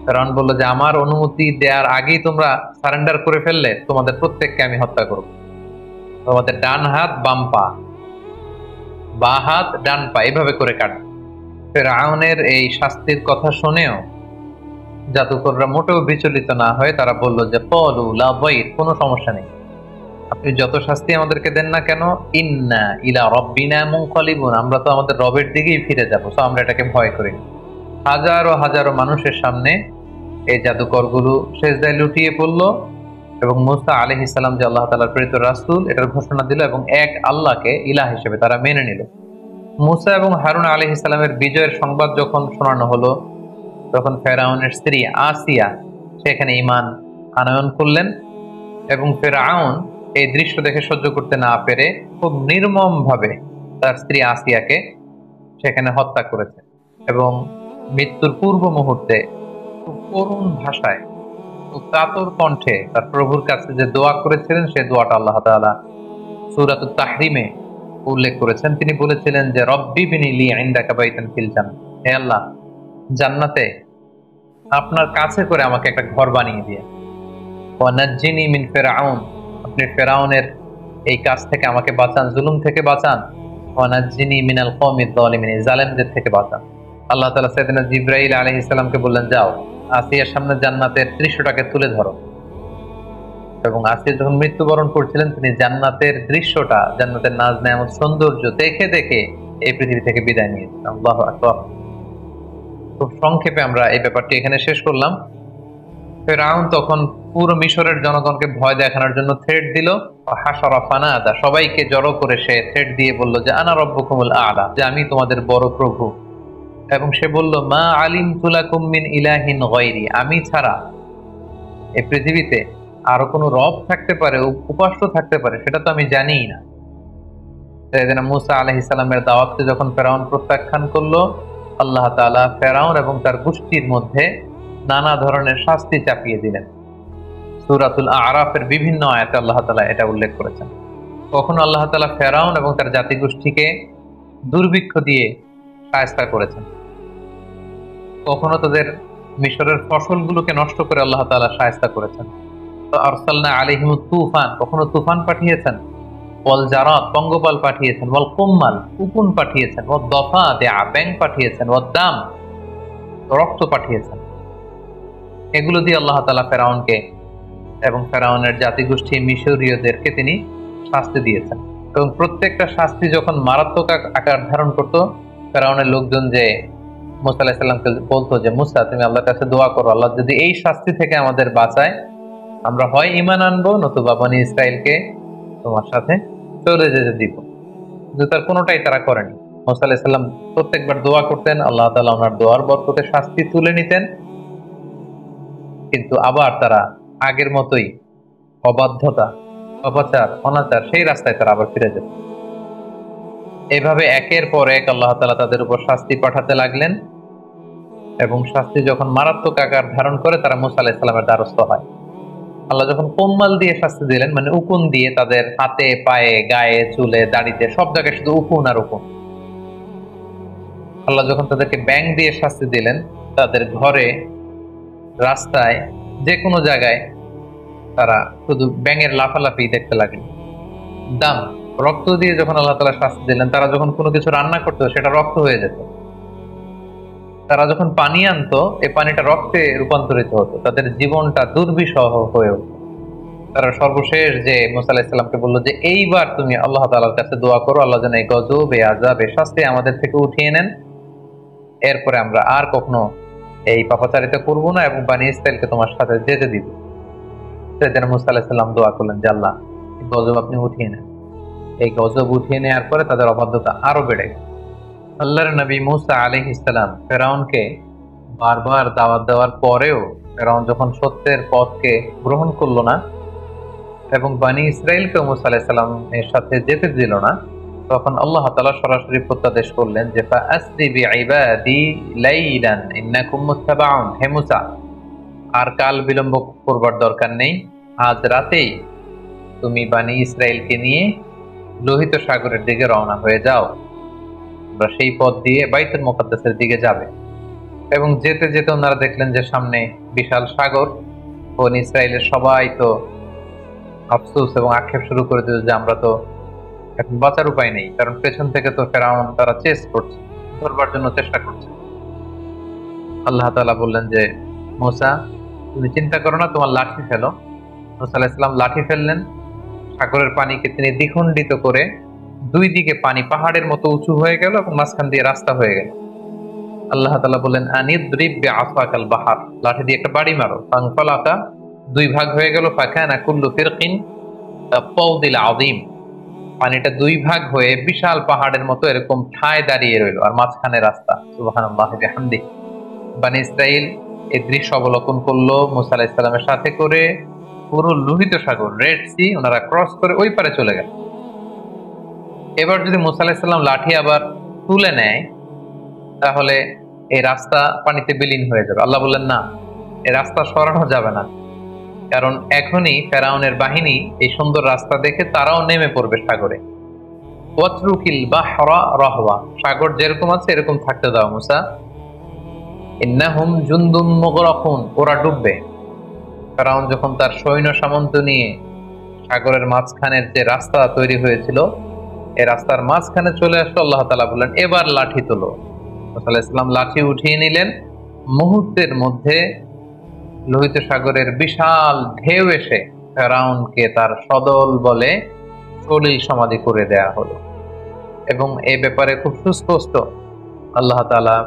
ফেরাউন বলল যে আমার অনুমতি দেওয়ার আগেই তোমরা সারেন্ডার করে ফেললে, তোমাদের প্রত্যেককে আমি হত্যা করব। তোমাদের ডান হাত বাম পা, বা হাত ডান পা, এভাবে করে কাটবে। ফেরাউনের এই শাস্তির কথা শুনেও জাদুকররা মোটেও বিচলিত না হয়ে তারা বলল যে ক্বালু লা দাইর, কোনো সমস্যা নেই, আপনি যত শাস্তি আমাদেরকে দেন না কেন, ইন্না ইলা রাব্বিনা মুনকালিবুন, আমরা তো আমাদের রবের দিকেই ফিরে যাব, তো আমরা এটাকে ভয় করি না। হাজারো হাজারো মানুষের সামনে এই জাদুকরগুলো সিজদায় লুটিয়ে পড়ল এবং মুসা আলাইহিস সালাম যে আল্লাহ তাআলার প্রেরিত রাসূল এটার ঘোষণা দিল এবং এক আল্লাহকে ইলাহ হিসেবে তারা মেনে নিল। মুসা এবং হারুন আলাইহিস সালামের বিজয়ের সংবাদ যখন শোনানো হলো, তখন ফেরাউনের স্ত্রী আসিয়া সেখানে ঈমান আনয়ন করলেন এবং ফেরাউন এই দৃশ্য দেখে সহ্য করতে না পেরে খুব নির্মম ভাবে তার স্ত্রী আসিয়াকে সেখানে হত্যা করেছে এবং মৃত্যুর পূর্ব মুহূর্তে খুব করুণ ভাষায়, খুব কাতর কণ্ঠে তার প্রভুর কাছে যে দোয়া করেছিলেন, সেই দোয়াটা আল্লাহ তাআলা সূরাতুত তাহরিমে উল্লেখ করেছেন। তিনি বলেছিলেন যে রব্বি বিনি লি ইনদাকা বাইতান ফিল জান্নাহ, হে আল্লাহ, জান্নাতে আপনার কাছে করে আমাকে একটা ঘর বানিয়ে দিয়ে, ওয়া নাজ্জিনি মিন ফিরআউন, আপনি ফেরাউনের এই কাজ থেকে আমাকে বাঁচান, জুলুম থেকে বাঁচান, ওয়া নাজ্জিনি মিনাল কওমিজ যালিমিন, জালেমদের থেকে বাঁচান। আল্লাহ তাআলা সাইয়েদনা জিবরাইল আলাইহিস সালামকে বললেন, যাও আসিয়ার সামনে জান্নাতের দৃশ্যটাকে তুলে ধরো। এবং আসিয়া যখন মৃত্যুবরণ করছিলেন, তিনি জান্নাতের দৃশ্যটা, জান্নাতের নাজ নেয়ামত, সৌন্দর্য দেখে দেখে এই পৃথিবী থেকে বিদায় নিয়েছেন। আল্লাহু আকবার। খুব সংক্ষেপে আমরা এই ব্যাপারটি এখানে শেষ করলাম। ফেরাউন তখন পুরো মিশরের জনগণকে ভয় দেখানোর জন্য থ্রেট দিল। হাশারা ফানাদা, সবাইকে জড়ো করে সে থ্রেট দিয়ে বলল যে আনা রব্বুকুমুল আ'লা, যে আমি তোমাদের বড় প্রভু। এবং সে বলল মা আলিমতু লাকুম মিন ইলাহিন গায়রি, আমি ছাড়া এই পৃথিবীতে আরো কোনো রব থাকতে পারে, উপাস্য থাকতে পারে, সেটা তো আমি জানিই না। সাইয়েদনা মূসা আলাইহিস সালামের দাওয়াতকে যখন ফেরাউন প্রত্যাখ্যান করলো, আল্লাহ তাআলা ফেরাউন এবং তার গোষ্ঠীর মধ্যে নানা ধরনের শাস্তি চাপিয়ে দিলেন। সূরাতুল আ'রাফের বিভিন্ন আয়াতে আল্লাহ তাআলা এটা উল্লেখ করেছেন। কখনো আল্লাহ তাআলা ফেরাউন এবং তার জাতিগোষ্ঠীকে দুর্ভিক্ষ দিয়ে শায়েস্তা করেছেন, কখনো তাদের মিশরের ফসলগুলোকে নষ্ট করে আল্লাহ তাআলা শায়েস্তা করেছেন। তো আরসালনা আলাইহিমুত তুফান, কখনো তুফান পাঠিয়েছেন। ওয়াল জারাদ, পঙ্গপাল পাঠিয়েছেন। ওয়াল কুম্মাল, উকুন পাঠিয়েছেন। ওয়াদ দাফাদিআ, ব্যাঙ পাঠিয়েছেন। ওয়াদ দাম, রক্ত পাঠিয়েছেন। এগুলো দিয়ে আল্লাহ তাআলা ফেরাউনকে এবং ফেরাউনের জাতিগোষ্ঠী মিশরীয়দেরকে তিনি শাস্তি দিয়েছেন। এবং প্রত্যেকটা শাস্তি যখন মারাত্মক আকার ধারণ করত, ফেরাউনের লোকজন যে মূসা আলাইহিস সালামকে বলতো যে মূসা তুমি আল্লাহর কাছে দোয়া করো, আল্লাহ যদি এই শাস্তি থেকে আমাদের বাঁচায়, আমরা হয় ঈমান আনবো, নতুবা বনী ইসরাইলকে তোমার সাথে চলে যেতে দিব। কিন্তু তার কোনোটাই তারা করেনি। মূসা আলাইহিস সালাম প্রত্যেকবার দোয়া করতেন, আল্লাহ তাআলা ওনার দোয়ার বরকতে শাস্তি তুলে নিতেন, কিন্তু আবার তারা আগের মতোই অবাধ্যতা, অপাচার, অনাচার, সেই রাস্তায় তারা আবার ফিরে যেত। এভাবে একের পর এক আল্লাহ তাআলা তাদের উপর শাস্তি পাঠাতে লাগলেন, এবং শাস্তি যখন মারাত্মক আকার ধারণ করে তারা মূসা আলাইহিস সালামের দ্বারস্থ হয়। আল্লাহ যখন কোম্মাল দিয়ে শাস্তি দিলেন, মানে উকুন দিয়ে তাদের হাতে, পায়ে, গায়ে, চুলে, দাড়িতে, সব জায়গায় শুধু উকুন আর উকুন। আল্লাহ যখন তাদেরকে ব্যাঙ দিয়ে শাস্তি দিলেন, তাদের ঘরে, রাস্তায়, যে কোনো জায়গায় তারা শুধু ব্যাঙের লাফালাফি দেখতে লাগলো। দাম, রক্ত দিয়ে যখন আল্লাহ তাআলা শাস্তি দিলেন, তারা যখন কোনো কিছু রান্না করতো সেটা রক্ত হয়ে যেত। তারা যখন পানি আনতো, এই পানিটা রক্তে রূপান্তরিত হতো। তাদের জীবনটা দুর্বিষহ হয়ে উঠত। তারা সর্বশেষ যে মূসা আলাইহিস সালামকে বললো যে এইবার তুমি আল্লাহ তাআলার কাছে দোয়া করো, আল্লাহ যেন এই গজব, এই আযাব, এই শাস্তি আমাদের থেকে উঠিয়ে নেন, এরপরে আমরা আর কখনো এই পাপাচারিতা করবো না এবং বনী ইসরাইলকে তোমার সাথে যেতে দিব। সেদিন মূসা আলাইহিস সালাম দোয়া করলেন যে আল্লাহ এই গজব আপনি উঠিয়ে নেন। এই গজব উঠিয়ে নেওয়ার পরে তাদের অবাধ্যতা আরো বেড়ে গেল। আল্লাহর নবী মূসা আলাইহিস সালাম ফেরাউনকে বারবার দাওয়াত দেওয়ার পরেও ফেরাউন যখন সত্যের পথকে গ্রহণ করলো না এবং বনী ইসরাইলকে মূসা আলাইহিস সালামের সাথে যেতে দিল না, তখন আল্লাহ তাআলা সরাসরি প্রত্যাদেশ করলেন যে ফাআসরি বিইবাদি লাইলান ইন্নাকুম মুত্তাবাউন, হে মূসা আর কাল বিলম্ব করবার দরকার নেই, আজ রাতেই তুমি বনী ইসরাইলকে নিয়ে লোহিত সাগরের দিকে রওনা হয়ে যাও। আমরা সেই পথ দিয়ে বাইতুল মুকাদ্দাসের দিকে যাবে। এবং যেতে যেতে ওনারা দেখলেন যে সামনে বিশাল সাগর। বনী ইসরাইলের সবাই তো আফসোস এবং আক্ষেপ শুরু করে দিল যে আমরা তো এখন বাঁচার উপায় নেই, কারণ পেছন থেকে তো ফেরাউন তারা চেস করছে, ধরবার জন্য চেষ্টা করছে। আল্লাহ তাআলা বললেন যে মূসা তুমি চিন্তা করো না, তোমার লাঠি ফেলো। মূসা আলাইহিস সালাম লাঠি ফেললেন। সাগরের পানিকে তিনি দ্বিখণ্ডিত করে দুই দিকে পানি পাহাড়ের মতো উঁচু হয়ে গেল এবং মাঝখান দিয়ে রাস্তা হয়ে গেল। আল্লাহ তাআলা বললেন আনিদ্রিব বিআসাকাল বাহার, লাঠি দিয়ে একটা বাড়ি মারো। ফানফালাকা, দুই ভাগ হয়ে গেল। ফাকানা কুল্লু ফিরকিন কাত্তাউদিল আযীম, পানিটা দুই ভাগ হয়ে বিশাল পাহাড়ের মতো এরকম ঠায় দাঁড়িয়ে রইল, আর মাঝখানে রাস্তা। সুবহানাল্লাহি বিহামদিহি। বনী ইসরাইল এই দৃশ্য অবলোকন করলো মূসা আলাইহিস সালামের সাথে করে। পুরো লোহিত সাগর, রেড সি, ওনারা ক্রস করে ওই পারে চলে গেল। এবার যদি মূসা আলাইহিস সালাম লাঠি আবার তুলে নেয়, তাহলে এই রাস্তা পানিতে বিলীন হয়ে যাবে। আল্লাহ বললেন না, এই রাস্তা সরানো যাবে না, কারণ এখনই ফেরাউনের বাহিনী এই সুন্দর রাস্তা দেখে তারাও নেমে পড়বে সাগরে। ওয়াতরুকিল বাহরা রাহওয়া, সাগর যেরকম আছে এরকম থাকতে দাও মূসা। ইন্নাহুম জুনদুম মুগরাকুন, ওরা ডুববে। ফেরাউন যখন তার সৈন্য সামন্ত নিয়ে সাগরের মাঝখানের যে রাস্তা তৈরি হয়েছিল, এই রাস্তার মাঝখানে চলে আসলো, আল্লাহ তাআলা বললেন এবার লাঠি তোলো। মূসা আলাইহিস সালাম লাঠি উঠিয়ে নিলেন। মুহূর্তের মধ্যে লোহিত সাগরের বিশাল ঢেউ এসে ফেরাউনকে তার সদল বলে সলিল সমাধি করে দেয়া হলো। এবং এই ব্যাপারে খুব সুস্পষ্ট আল্লাহ তাআলা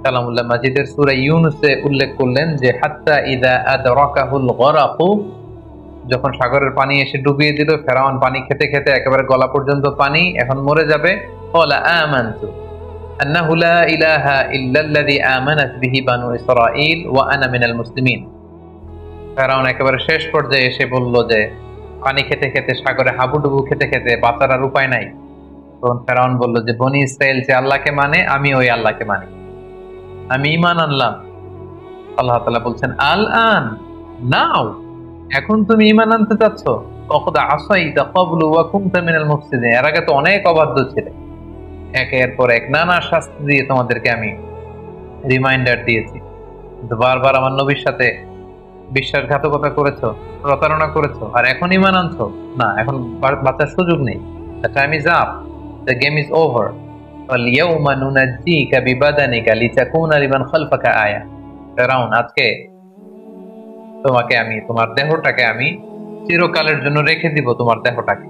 কালামুল্লাহ মাজিদের সূরা ইউনুসে উল্লেখ করলেন যে হাত্তা ইযা আদরাকাহুল গরাকু, যখন সাগরের পানি এসে ডুবিয়ে দিল, ফেরাউন পানি খেতে খেতে একেবারে গলা পর্যন্ত পানি, এখন মরে যাবে। ক্বালা আমানতু আন্নাহু লা ইলাহা ইল্লাল্লাযী আমানাত বিহি বানু ইসরাঈল ওয়া আনা মিনাল মুসলিমিন। ফেরাউন একেবারে শেষ পর্যায়ে এসে বলল যে পানি খেতে খেতে, সাগরে হাবুডুবু খেতে খেতে বাঁচার আর উপায় নাই। তখন ফেরাউন বলল যে বনি ইসরাইল যে আল্লাহকে মানে, আমি ওই আল্লাহকে মানি, আমি ঈমান আনলাম। আল্লাহ তাআলা বলছেন আল আন, নাও, এখন তুমি ঈমান আনতে চাচ্ছ। ওয়াকাদ আসাইতা ক্বাবলু ওয়া কুনতা মিনাল মুফসিদিন, এর আগে তো অনেক অবাধ্য ছিলে, একের পর এক নানা শাস্তি দিয়ে তোমাদেরকে আমি রিমাইন্ডার দিয়েছি, কিন্তু বারবার আমার নবীর সাথে বিশ্বাসঘাতকতা করেছো, প্রতারণা করেছো, আর এখন ঈমান আনছো না, এখন বাঁচার সুযোগ নেই। The time is up, the game is over. فَالْيَوْمَ نُنَجِّيكَ بِبَدَنِكَ لِتَكُونَ لِمَنْ خَلْفَكَ آيَةً। ফেরাউন, আজকে তোমাকে আমি, তোমার দেহটাকে আমি চিরকালের জন্য রেখে দিব, তোমার দেহটাকে।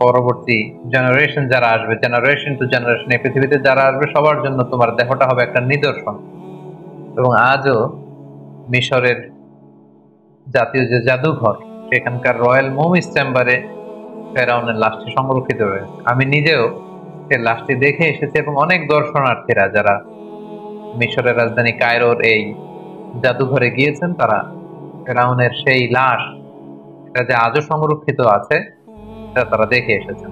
পরবর্তী জেনারেশন যারা আসবে, জেনারেশন টু জেনারেশন, এই পৃথিবীতে যারা আসবে সবার জন্য তোমার দেহটা হবে একটা নিদর্শন। এবং আজও মিশরের জাতীয় যে জাদুঘর, সেখানকার রয়্যাল মুমিস চেম্বারে ফেরাউনের লাশটি সংরক্ষিত রয়েছে। আমি নিজেও সে লাশটি দেখে এসেছি, এবং অনেক দর্শনার্থীরা যারা মিশরের রাজধানী কায়রোর এই জাদুঘরে গিয়েছেন, তারা ফেরাউনের সেই লাশ, এটা যে আজও সংরক্ষিত আছে, এটা তারা দেখে এসেছেন।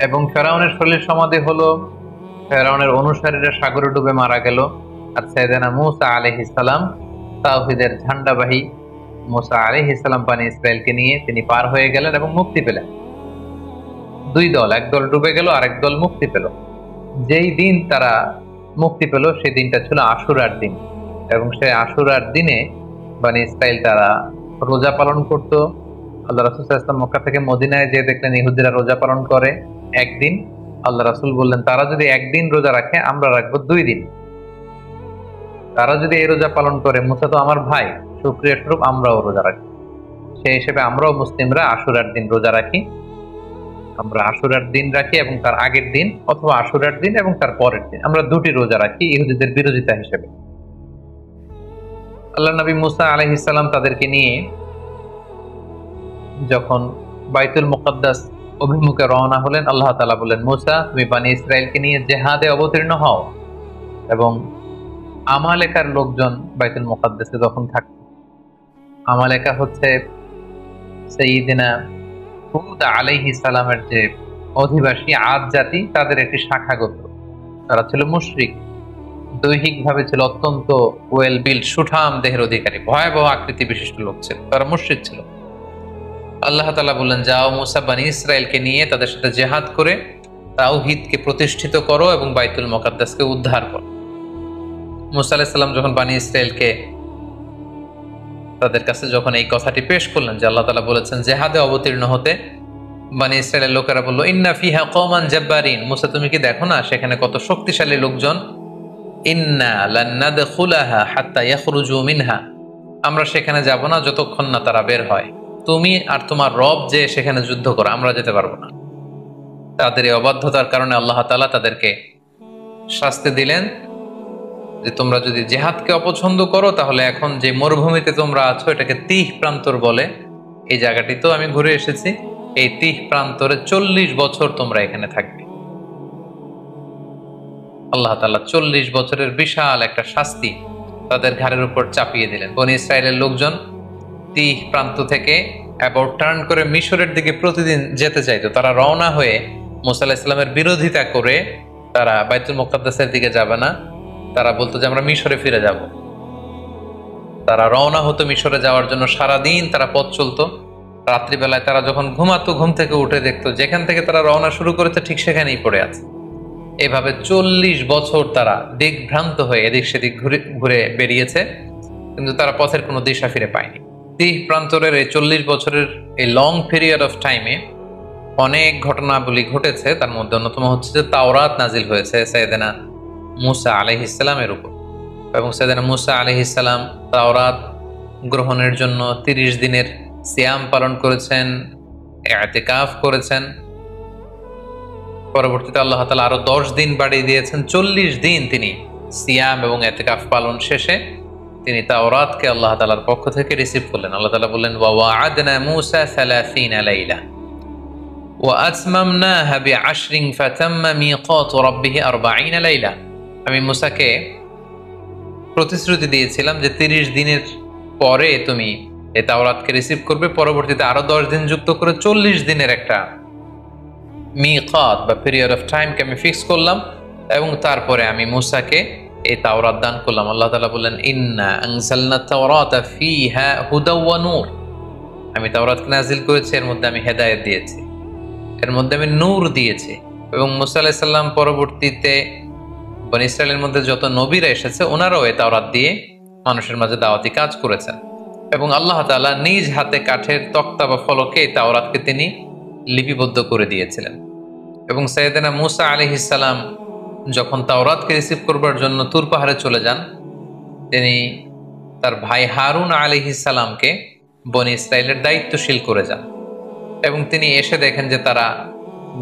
এবং ফেরাউনের শরীর সমাধি হলো, ফেরাউনের অনুসারীরা সাগরে ডুবে মারা গেল, আর সাইয়েদনা মূসা আলাইহিস সালাম, তাওহীদের ঝান্ডাবাহী মূসা আলাইহিস সালাম বনী ইসরাইলকে নিয়ে তিনি পার হয়ে গেলেন এবং মুক্তি পেলেন। দুই দল, এক দল ডুবে গেল, আরেক দল মুক্তি পেল। যেই দিন তারা মুক্তি পেল সেই দিনটা ছিল আশুরার দিন, এবং সেই আশুরার দিনে বনী ইসরাইল তারা রোজা পালন করত। আল্লাহ রাসূল সাল্লাল্লাহু আলাইহি ওয়াসাল্লাম মক্কা থেকে মদিনায় যেয়ে দেখলেন ইহুদিরা রোজা পালন করে একদিন। আল্লাহ রাসূল বললেন তারা যদি একদিন রোজা রাখে, আমরা রাখবো 2 দিন। তারা যদি এই রোজা পালন করে, মুসা তো আমার ভাই, শুকরিয়া স্বরূপ আমরাও রোজা রাখি। সেই হিসেবে আমরাও মুসলিমরা আশুরার দিন রোজা রাখি। আমরা আশুরার দিন রাখি এবং তার আগের দিন, অথবা আশুরার দিন এবং তার পরের দিন, আমরা 2টি রোজা রাখি ইহুদিদের বিরোধিতা হিসেবে। আল্লাহ নবী মুসা আলাইহিস সালাম তাদেরকে নিয়ে যখন বাইতুল মুকাদ্দাস অভিমুখে রওনা হলেন, আল্লাহ তাআলা বললেন, মুসা তুমি বনী ইসরাইলকে নিয়ে জিহাদে অবতীর্ণ হও। এবং আমালেকার লোকজন বাইতুল মুকাদ্দাসে যখন থাকত, আমালেকা হচ্ছে সাইয়্যিদিনা হুদ আলাইহিস সালামের যে অধিবাসী আদ জাতি, তাদের একটি শাখা গোত্র। তারা ছিল মুশরিক, দৈহিকভাবে ছিল অত্যন্ত ওয়েল বিল্ড, সুঠাম দেহের অধিকারী, ভয়াবহ আকৃতি বিশিষ্ট লোক ছিল, তারা মুশরিক ছিল। আল্লাহ তাআলা বললেন, যাও মুসা বনী ইসরাইলকে নিয়ে তাদের সাথে জিহাদ করে তাওহীদকে প্রতিষ্ঠিত করো এবং বাইতুল মুকাদ্দাসকে উদ্ধার করো। মুসা আলাইহিস সালাম যখন বনী ইসরাইলকে তাদের কাছে যখন এই কথাটি পেশ করলেন যে আল্লাহ তাআলা বলেছেন জিহাদে অবতীর্ণ হতে, বনী ইসরাইলের লোকেরা বলল, ইন্না ফিহা কওমান জাব্বারিন, মুসা তুমি কি দেখো না সেখানে কত শক্তিশালী লোকজন। ইন্না লান নাদখুলাহা হাত্তা ইয়াখরুজু মিনহা, আমরা সেখানে যাব না যতক্ষণ না তারা বের হয়। তুমি আর তোমার রব যে সেখানে যুদ্ধ করো, আমরা যেতে পারবো না। তাদের এই অবাধ্যতার কারণে আল্লাহ তাআলা তাদেরকে শাস্তি দিলেন যে তোমরা যদি জিহাদকে অপছন্দ করো, তাহলে এখন যে মরুভূমিতে তোমরা আছো এটাকে তিহ প্রান্তর বলে। এই জায়গাটি তো আমি ঘুরে এসেছি, এই তিহ প্রান্তরে 40 বছর তোমরা এখানে থাকবে। আল্লাহ তাআলা 40 বছরের বিশাল একটা শাস্তি তাদের ঘাড়ের উপর চাপিয়ে দিলেন। বনী ইসরাইলের লোকজন তিহ প্রান্ত থেকে অ্যাবাউট টার্ন করে মিশরের দিকে প্রতিদিন যেতে চাইতো। তারা রওনা হয়ে মুসা আলাইহিস সালামের বিরোধিতা করে তারা বাইতুল মুকাদ্দাসের দিকে যাবে না, তারা বলতো যে আমরা মিশরে ফিরে যাব। তারা রওনা হতো মিশরে যাওয়ার জন্য, সারাদিন তারা পথ চলতো। রাত্রিবেলায় তারা যখন ঘুমাতো, ঘুম থেকে উঠে দেখতো যেখান থেকে তারা রওনা শুরু করেছে ঠিক সেখানেই পড়ে আছে। এভাবে 40 বছর তারা দিকভ্রান্ত হয়ে এদিক সেদিক ঘুরে বেরিয়েছে, কিন্তু তারা পথের কোনো দিশা ফিরে পায়নি। তিহ প্রান্তরের এই 40 বছরের এই লং পিরিয়ড অফ টাইমে অনেক ঘটনাবলী ঘটেছে। তার মধ্যে অন্যতম হচ্ছে যে তাওরাত নাজিল হয়েছে সাইয়েদনা মুসা আলাইহিস সালামের উপর, এবং সাইয়েদনা মুসা আলাইহিস সালাম তাওরাত গ্রহণের জন্য 30 দিনের সিয়াম পালন করেছেন, ইতিকাফ করেছেন। পরবর্তীতে আল্লাহ তাআলা আরো 10 দিন বাড়িয়ে দিয়েছেন, 40 দিন তিনি সিয়াম এবং এতেকাফ পালন শেষে তিনি তাওরাতকে আল্লাহ তাআলার পক্ষ থেকে রিসিভ করলেন। আল্লাহ তাআলা বললেন, ওয়া ওয়া'আদনা মূসা 30 লাইলা ওয়া আতমামনাহা বি'আশরিন ফাতাম্মা মিকাতু রাব্বিহি 40 লাইলা। আমি মূসাকে প্রতিশ্রুতি দিয়েছিলাম যে 30 দিনের পরে তুমি এই তাওরাতকে রিসিভ করবে, পরবর্তীতে আরো 10 দিন যুক্ত করে 40 দিনের একটা মিকাত বা পিরিয়ড অফ টাইমকে আমি ফিক্স করলাম, এবং তারপরে আমি মূসাকে এই তাওরাত দান করলাম। আল্লাহ তাআলা বললেন, ইন্না আনজালনা তাওরাতা ফিহা হুদা ওয়া নূর। আমি তাওরাতকে নাজিল করেছি, এর মধ্যে আমি হেদায়েত দিয়েছি, এর মধ্যে আমি নূর দিয়েছি। এবং মূসা আলাইহিস সালাম পরবর্তীতে বনী ইসরাইলের মধ্যে যত নবীরা এসেছে ওনারাও এই তাওরাত দিয়ে মানুষের মাঝে দাওয়াতি কাজ করেছেন। এবং আল্লাহ তাআলা নিজ হাতে কাঠের তক্তা বা ফলকে এই তাওরাতকে তিনি লিপিবদ্ধ করে দিয়েছিলেন। এবং সাইয়েদনা মূসা আলাইহিস সালাম যখন তাওরাতকে রিসিভ করবার জন্য তুর পাহাড়ে চলে যান, তিনি তার ভাই হারুন আলাইহিস সালামকে বনী ইসরাইলের দায়িত্বশীল করে যান। এবং তিনি এসে দেখেন যে তারা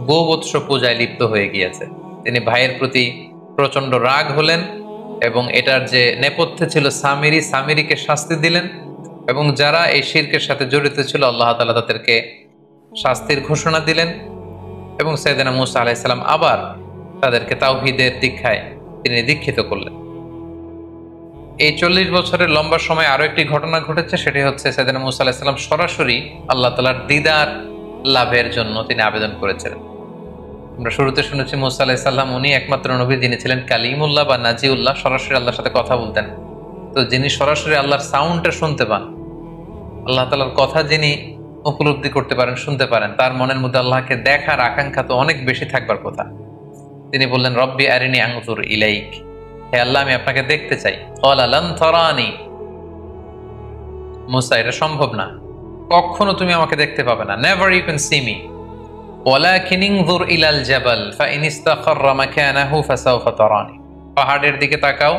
গোবৎস পূজায় লিপ্ত হয়ে গিয়েছে। তিনি ভাইয়ের প্রতি প্রচন্ড রাগ হলেন এবং এটার যে নেপথ্যে ছিল সামিরিকে শাস্তি দিলেন, এবং যারা এই শিরকের সাথে জড়িত ছিল আল্লাহ তাআলা তাদেরকে শাস্তির ঘোষণা দিলেন। এবং সাইয়েদনা মূসা আলাইহিস সালাম আবার তাদেরকে তাওহীদের দীক্ষায় তিনি দীক্ষিত করলেন। এই 40 বছরের লম্বা সময় আরো একটি ঘটনা ঘটেছে, সেটি হচ্ছে সাইয়েদনা মূসা আলাইহিস সালাম সরাসরি আল্লাহ তাআলার দিদার লাভের জন্য তিনি আবেদন করেছিলেন। আমরা শুরুতে শুনেছি মূসা আলাইহিস সালাম উনি একমাত্র নবী যিনি ছিলেন কালিমুল্লাহ বা নাজিউল্লাহ, সরাসরি আল্লাহর সাথে কথা বলতেন। তো যিনি সরাসরি আল্লাহর সাউন্ডটা শুনতে পান, আল্লাহ তাআলার কথা যিনি উপলব্ধি করতে পারেন, শুনতে পারেন, তার মনের মধ্যে আল্লাহকে দেখার আকাঙ্ক্ষা তো অনেক বেশি থাকবার কথা। তিনি বললেন, রব্বি আরিনি আনজুর ইলাইক, হে আল্লাহ আমি আপনাকে দেখতে চাই। ক্বালা লান তারানি, মূসা এটা সম্ভব না, কখনো তুমি আমাকে দেখতে পাবে না, never you can see me. ওয়ালাকিন ইনজুর ইলাল জাবাল ফাইন ইসতাকাররা মাকানাহু ফাসাউফা তারানি, পাহাড়ের দিকে তাকাও,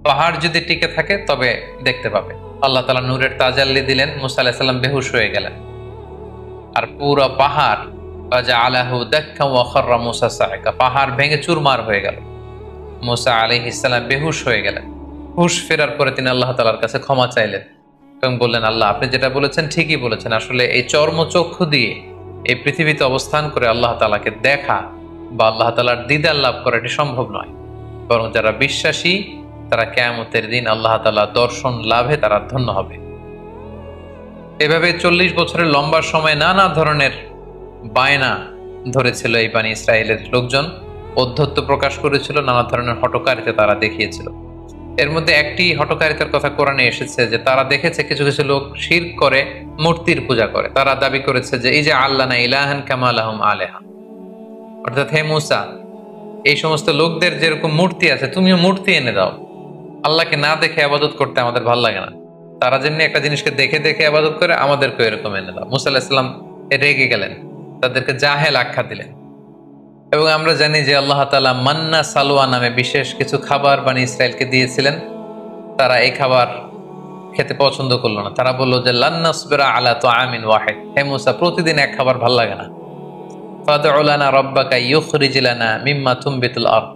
পাহাড় যদি টিকে থাকে তবে দেখতে পাবে। আল্লাহ তাআলা নূরের তাজাল্লি দিলেন, মূসা আলাইহিস সালাম বেহুশ হয়ে গেলেন, আর পুরো পাহাড় ফাজআলাহু দাক্কা ওয়া খাররা মূসা সাইকা, পাহাড় ভেঙে চুরমার হয়ে গেল। মূসা আলাইহিস সালাম বেহুশ হয়ে গেলেন। হুশ ফেরার পরে তিনি আল্লাহ তাআলার কাছে ক্ষমা চাইলেন এবং বললেন, আল্লাহ আপনি যেটা বলেছেন ঠিকই বলেছেন, আসলে এই চর্মচক্ষু দিয়ে এই পৃথিবীতে অবস্থান করে আল্লাহ তাআলাকে দেখা বা আল্লাহ তাআলার দিদার লাভ করা এটি সম্ভব নয়, বরং যারা বিশ্বাসী তারা কিয়ামতের দিন আল্লাহ তাআলা দর্শন লাভে তারা ধন্য হবে। এভাবে 40 বছরের লম্বা সময় নানা ধরনের বায়না ধরেছিল এই বনী ইসরায়েলের লোকজন, অধ্যত্ব প্রকাশ করেছিল, নানা ধরনের হঠকারিতা তারা দেখিয়েছিল। এর মধ্যে একটি হঠকারিতার কথা কোরআনে এসেছে যে তারা দেখেছে কিছু কিছু লোক শিরক করে, মূর্তির পূজা করে। তারা দাবি করেছে যে এই যে আল্লানা ইলাহান কামা লাহুম আলেহা, অর্থাৎ হে মূসা এই সমস্ত লোকদের যেরকম মূর্তি আছে তুমিও মূর্তি এনে দাও, আল্লাহকে না দেখে ইবাদত করতে আমাদের ভালো লাগে না। তারা যেমনি একটা জিনিসকে দেখে দেখে ইবাদত করে, আমাদেরকে এরকম এনে দাও। মূসা আলাইহিস সালাম রেগে গেলেন, তাদেরকে জাহেল আখ্যা দিলেন। এবং আমরা জানি যে আল্লাহ তাআলা মান্না সালোয়া নামে বিশেষ কিছু খাবার বনী ইসরায়েলকে দিয়েছিলেন। তারা এই খাবার খেতে পছন্দ করলো না। তারা বললো যে লান নাসবিরা আলা তাআমিন ওয়াহিদ, হে মূসা প্রতিদিন এক খাবার ভালো লাগে না। ফাদউ লানা রাব্বাকা ইউখরিজ লানা মিম্মা তুমবিতুল আরদ,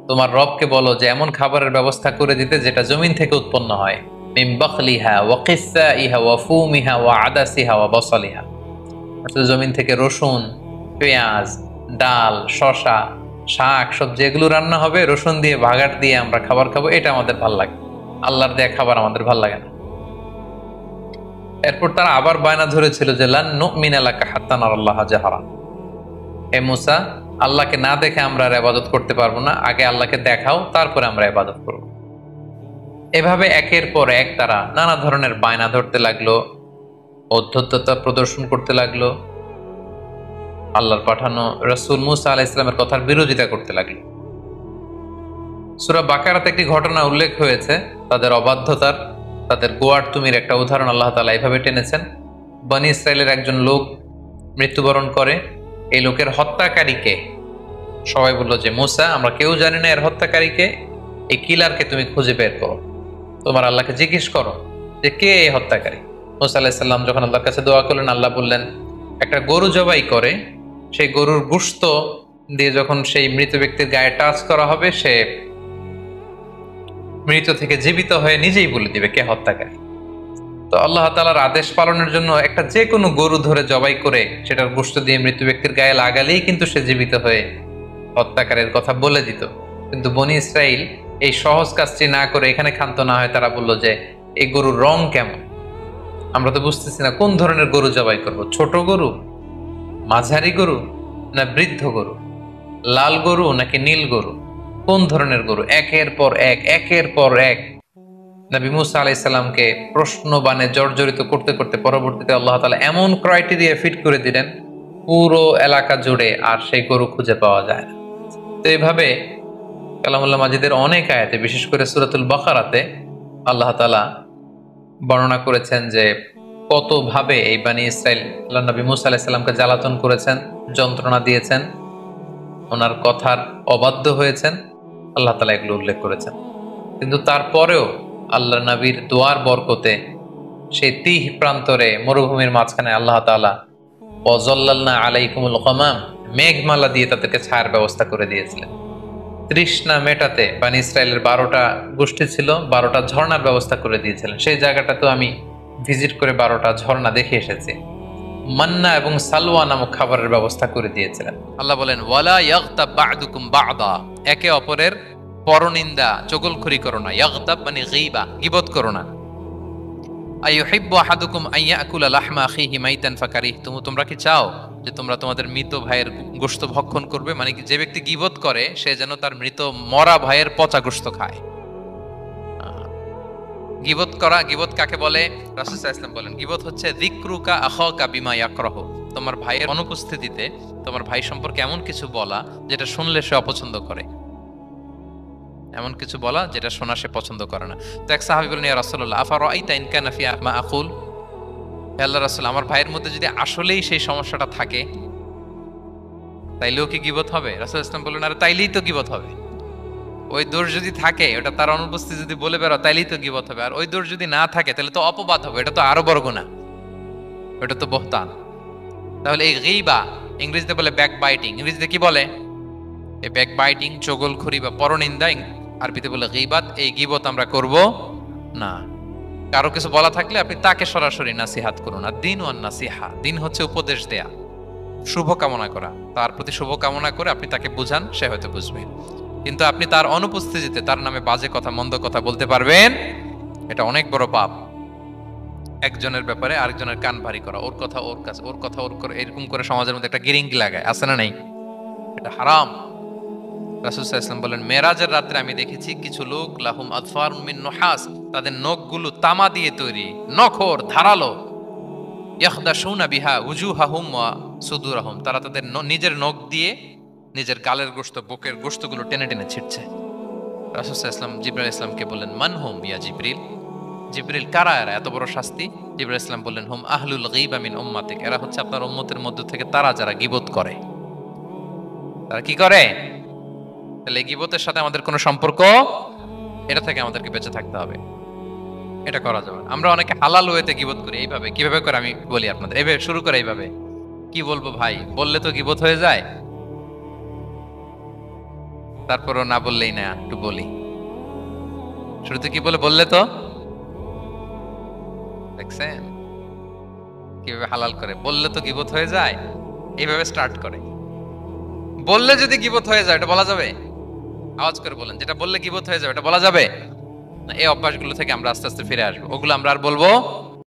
তোমার রবকে বলো যে এমন খাবারের ব্যবস্থা করে দিতে যেটা জমিন থেকে উৎপন্ন হয়। মিন বাখলিহা ওয়া কিসাইহা ওয়া ফুমিহা ওয়া আদাসিহা ওয়া বাসালিহা, অর্থাৎ জমিন থেকে রসুন, পেঁয়াজ, ডাল, শসা, শাক সবজি এগুলো রান্না হবে, রসুন দিয়ে ভাগাট দিয়ে আমরা খাবার খাবো, এটা আমাদের ভাল লাগে। আল্লাহর দেয়া খাবার আমাদের ভাল লাগে না। এরপর তারা আবার বায়না ধরেছিল যে লান নুমিনা লাকা হাত্তা নারাল্লাহা জাহরা, হে মূসা আল্লাহকে না দেখে আমরা আর ইবাদত করতে পারবো না, আগে আল্লাহকে দেখাও তারপরে আমরা ইবাদত করব। এভাবে একের পর এক তারা নানা ধরনের বায়না ধরতে লাগলো, অধ্যত্ততা প্রদর্শন করতে লাগলো, আল্লাহর পাঠানো রাসূল মূসা আলাইহিস সালামের কথার বিরোধিতা করতে লাগলো। সূরা বাকারাতে একটি ঘটনা উল্লেখ হয়েছে তাদের অবাধ্যতার, তাদের গোয়ার্তুমির একটা উদাহরণ আল্লাহ তাআলা এইভাবে টেনেছেন। বনী ইসরায়েলের একজন লোক মৃত্যুবরণ করে, এই লোকের হত্যাকারীকে সবাই বলল যে মূসা আমরা কেউ জানি না এর হত্যাকারীকে, এই কিলারকে তুমি খুঁজে বের করো, তোমার আল্লাহকে জিজ্ঞেস করো যে কে এই হত্যাকারী। মূসা আলাইহিস সালাম যখন আল্লাহর কাছে দোয়া করলেন, আল্লাহ বললেন একটা গরু জবাই করে সেই গরুর গোশত দিয়ে যখন সেই মৃত ব্যক্তির গায়ে টাচ করা হবে সে মৃত থেকে জীবিত হয়ে নিজেই বলে দিবে কে হত্যাকারী। তো আল্লাহ তাআলার আদেশ পালনের জন্য একটা যে কোনো গরু ধরে জবাই করে সেটার গোশত দিয়ে মৃত ব্যক্তির গায়ে লাগালেই কিন্তু সে জীবিত হয়ে হত্যাকারীর কথা বলে দিত। কিন্তু বনি ইসরাইল এই সহজ কাজটি না করে এখানে ক্ষান্ত না হয় তারা বলল যে এই গরুর রং কেমন, আমরা তো বুঝতেছি না কোন ধরনের গরু জবাই করব, ছোট গরু, মাঝারি গরু, না বৃদ্ধ গরু, লাল গরু নাকি নীল গরু, কোন ধরনের গরু? একের পর এক নবী মুসা আলাইহিস সালামকে প্রশ্ন বানে জর্জরিত করতে করতে পরবর্তীতে আল্লাহ তাআলা এমন ক্রাইটেরিয়া ফিট করে দিলেন পুরো এলাকা জুড়ে আর সেই গরু খুঁজে পাওয়া যায় না। তো এইভাবে কালামুল্লাহ মাজিদের অনেক আয়াতে, বিশেষ করে সূরাতুল বাকারাতে আল্লাহ তাআলা বর্ণনা করেছেন যে কত ভাবে এই বানি ইসরাইল আল্লাহ নবী মুসা আলাইহিস সালামকে জ্বালাতন করেছেন, যন্ত্রণা দিয়েছেন, ওনার কথার অবাধ্য হয়েছেন, আল্লাহ তাআলা এগুলো উল্লেখ করেছেন। কিন্তু তারপরেও আল্লাহ নবীর দোয়ার বরকতে সেই তিহ প্রান্তরে মরুভূমির মাঝখানে আল্লাহ তাআলা ওয়াজাল্লালনা আলাইকুমুল গামাম, মেঘমালা দিয়ে তাদেরকে ছায়ার ব্যবস্থা করে দিয়েছিলেন। তৃষ্ণা মেটাতে বানি ইসরায়েলের 12টা গোষ্ঠী ছিল, 12টা ঝর্ণার ব্যবস্থা করে দিয়েছিলেন। সেই জায়গাটা তো আমি ভিজিট করে 12টা ঝর্ণা দেখে এসেছি। মান্না এবং সালওয়া নামক খাবারের ব্যবস্থা করে দিয়েছিলেন। আল্লাহ বলেন ওয়ালা ইয়াগতাব বা'দুকুম বা'দা, একে অপরের পরনিন্দা চগলখড়ি করো না। ইয়াগতাব মানে গীবা, গীবত করো না। আইয়ুহিব্বু আহাদুকুম আইয়াকুলা লাহমা আখিহি মাইতান ফাকারিহতুম, তোমরা কি চাও যে তোমরা তোমাদের মৃত ভাইয়ের গোশত ভক্ষণ করবে? মানে যে ব্যক্তি গীবত করে সে যেন তার মৃত মরা ভাইয়ের পচা গোশত খায়। গীবত করা, গীবত কাকে বলে? রাসূল সাল্লাল্লাহু আলাইহি ওয়াসাল্লাম বলেন গীবত হচ্ছে যিকরুকা আখাকা বিমা ইয়াকরাহু, তোমার ভাইয়ের অনুপস্থিতিতে তোমার ভাই সম্পর্কে এমন কিছু বলা যেটা শুনলে সে অপছন্দ করে, এমন কিছু বলা যেটা শোনা সে পছন্দ করে না। তো এক সাহাবী বলেন ইয়া রাসূলুল্লাহ আফারাআইতা ইন কানা ফি মা আকুল, হে আল্লাহর রাসূল আমার ভাইয়ের মধ্যে যদি আসলেই সেই সমস্যাটা থাকে তাইলেও কি গীবত হবে? রাসূল সাল্লাল্লাহু আলাইহি ওয়াসাল্লাম বললেন আরে তাইলেই তো গীবত হবে। ওই দোষ যদি থাকে ওটা তার অনুপস্থিতি যদি বলে বেরো তাইলেই তো গীবত হবে, আর ওই দোষ যদি না থাকে তাহলে তো অপবাদ হবে, এটা তো আরো বড় গুনাহ, এটা তো বহতান। তাহলে এই গীবা ইংরেজিতে বলে ব্যাক বাইটিং, ইংরেজিতে কি বলে? এই ব্যাক বাইটিং, চগলখড়ি বা পরনিন্দা, আরবিতে বলে গীবাত। এই গীবত আমরা করব না। কারো কিছু বলা থাকলে আপনি তাকে সরাসরি নাসিহাত করুন। আর দিন ওয়ান নাসিহা, দিন হচ্ছে উপদেশ দেয়া, শুভ কামনা করা, তার প্রতি শুভ কামনা করে আপনি তাকে বুঝান, সে হয়তো বুঝবে। কিন্তু আপনি তার অনুপস্থিতিতে তার নামে বাজে কথা, মন্দ কথা বলতে পারবেন, এটা অনেক বড় পাপ। একজনের ব্যাপারে আরেকজনের কান ভারী করা, ওর কথা ওর কাছে, ওর কথা ওর করে, এরকম করে সমাজের মধ্যে একটা গিরিঙ্গি লাগায়, আছে না নাই? এটা হারাম। রাসূল সাল্লাল্লাহু আলাইহি ওয়াসাল্লাম বলেন মেরাজের রাতে আমি দেখেছি কিছু লোক লাহুম আদফার মিন নুহাস, তাদের নখগুলো তামা দিয়ে তৈরি, নখর ধারালো, ইয়াখদাশুনা বিহা উজুহাহুম ওয়া সুদুরহুম, তারা তাদের নিজের নখ দিয়ে নিজের গালের গোশত, বুকের গোশতগুলো টেনে টেনে ছিটছে। রাসূল সাল্লাল্লাহু আলাইহি ওয়াসাল্লাম জিবরাইল আলাইহিস সালামকে বললেন মান হুম ইয়া জিবরিল, জিবরিল কারা এরা, এত বড় শাস্তি? জিবরাইল আলাইহিস সালাম বললেন হুম আহলুল গীবা মিন উম্মাতিক, এরা হচ্ছে আপনার উম্মতের মধ্য থেকে তারা যারা গীবত করে। তারা কি করে? তাহলে গীবতের সাথে আমাদের কোনো সম্পর্ক, এটা থেকে আমাদেরকে বেঁচে থাকতে হবে, এটা করা যাবে। আমরা অনেকে হালাল ওয়েতে গীবত করি। এইভাবে কিভাবে করে আমি বলি আপনাদের, এইভাবে শুরু করে, এইভাবে কি বলবো ভাই, বললে তো গীবত হয়ে যায়, তারপরও না বললেই না, একটু বলি। শুরুতে কি বলে? বললে তো, দেখছেন কিভাবে হালাল করে, বললে তো গীবত হয়ে যায়, এইভাবে স্টার্ট করে। বললে যদি গীবত হয়ে যায় এটা বলা যাবে? আওয়াজ করে বলেন, যেটা বললে গীবত হয়ে যাবে এটা বলা যাবে না? এই অভ্যাসগুলো থেকে আমরা আস্তে আস্তে ফিরে আসবো, ওগুলো আমরা আর বলবো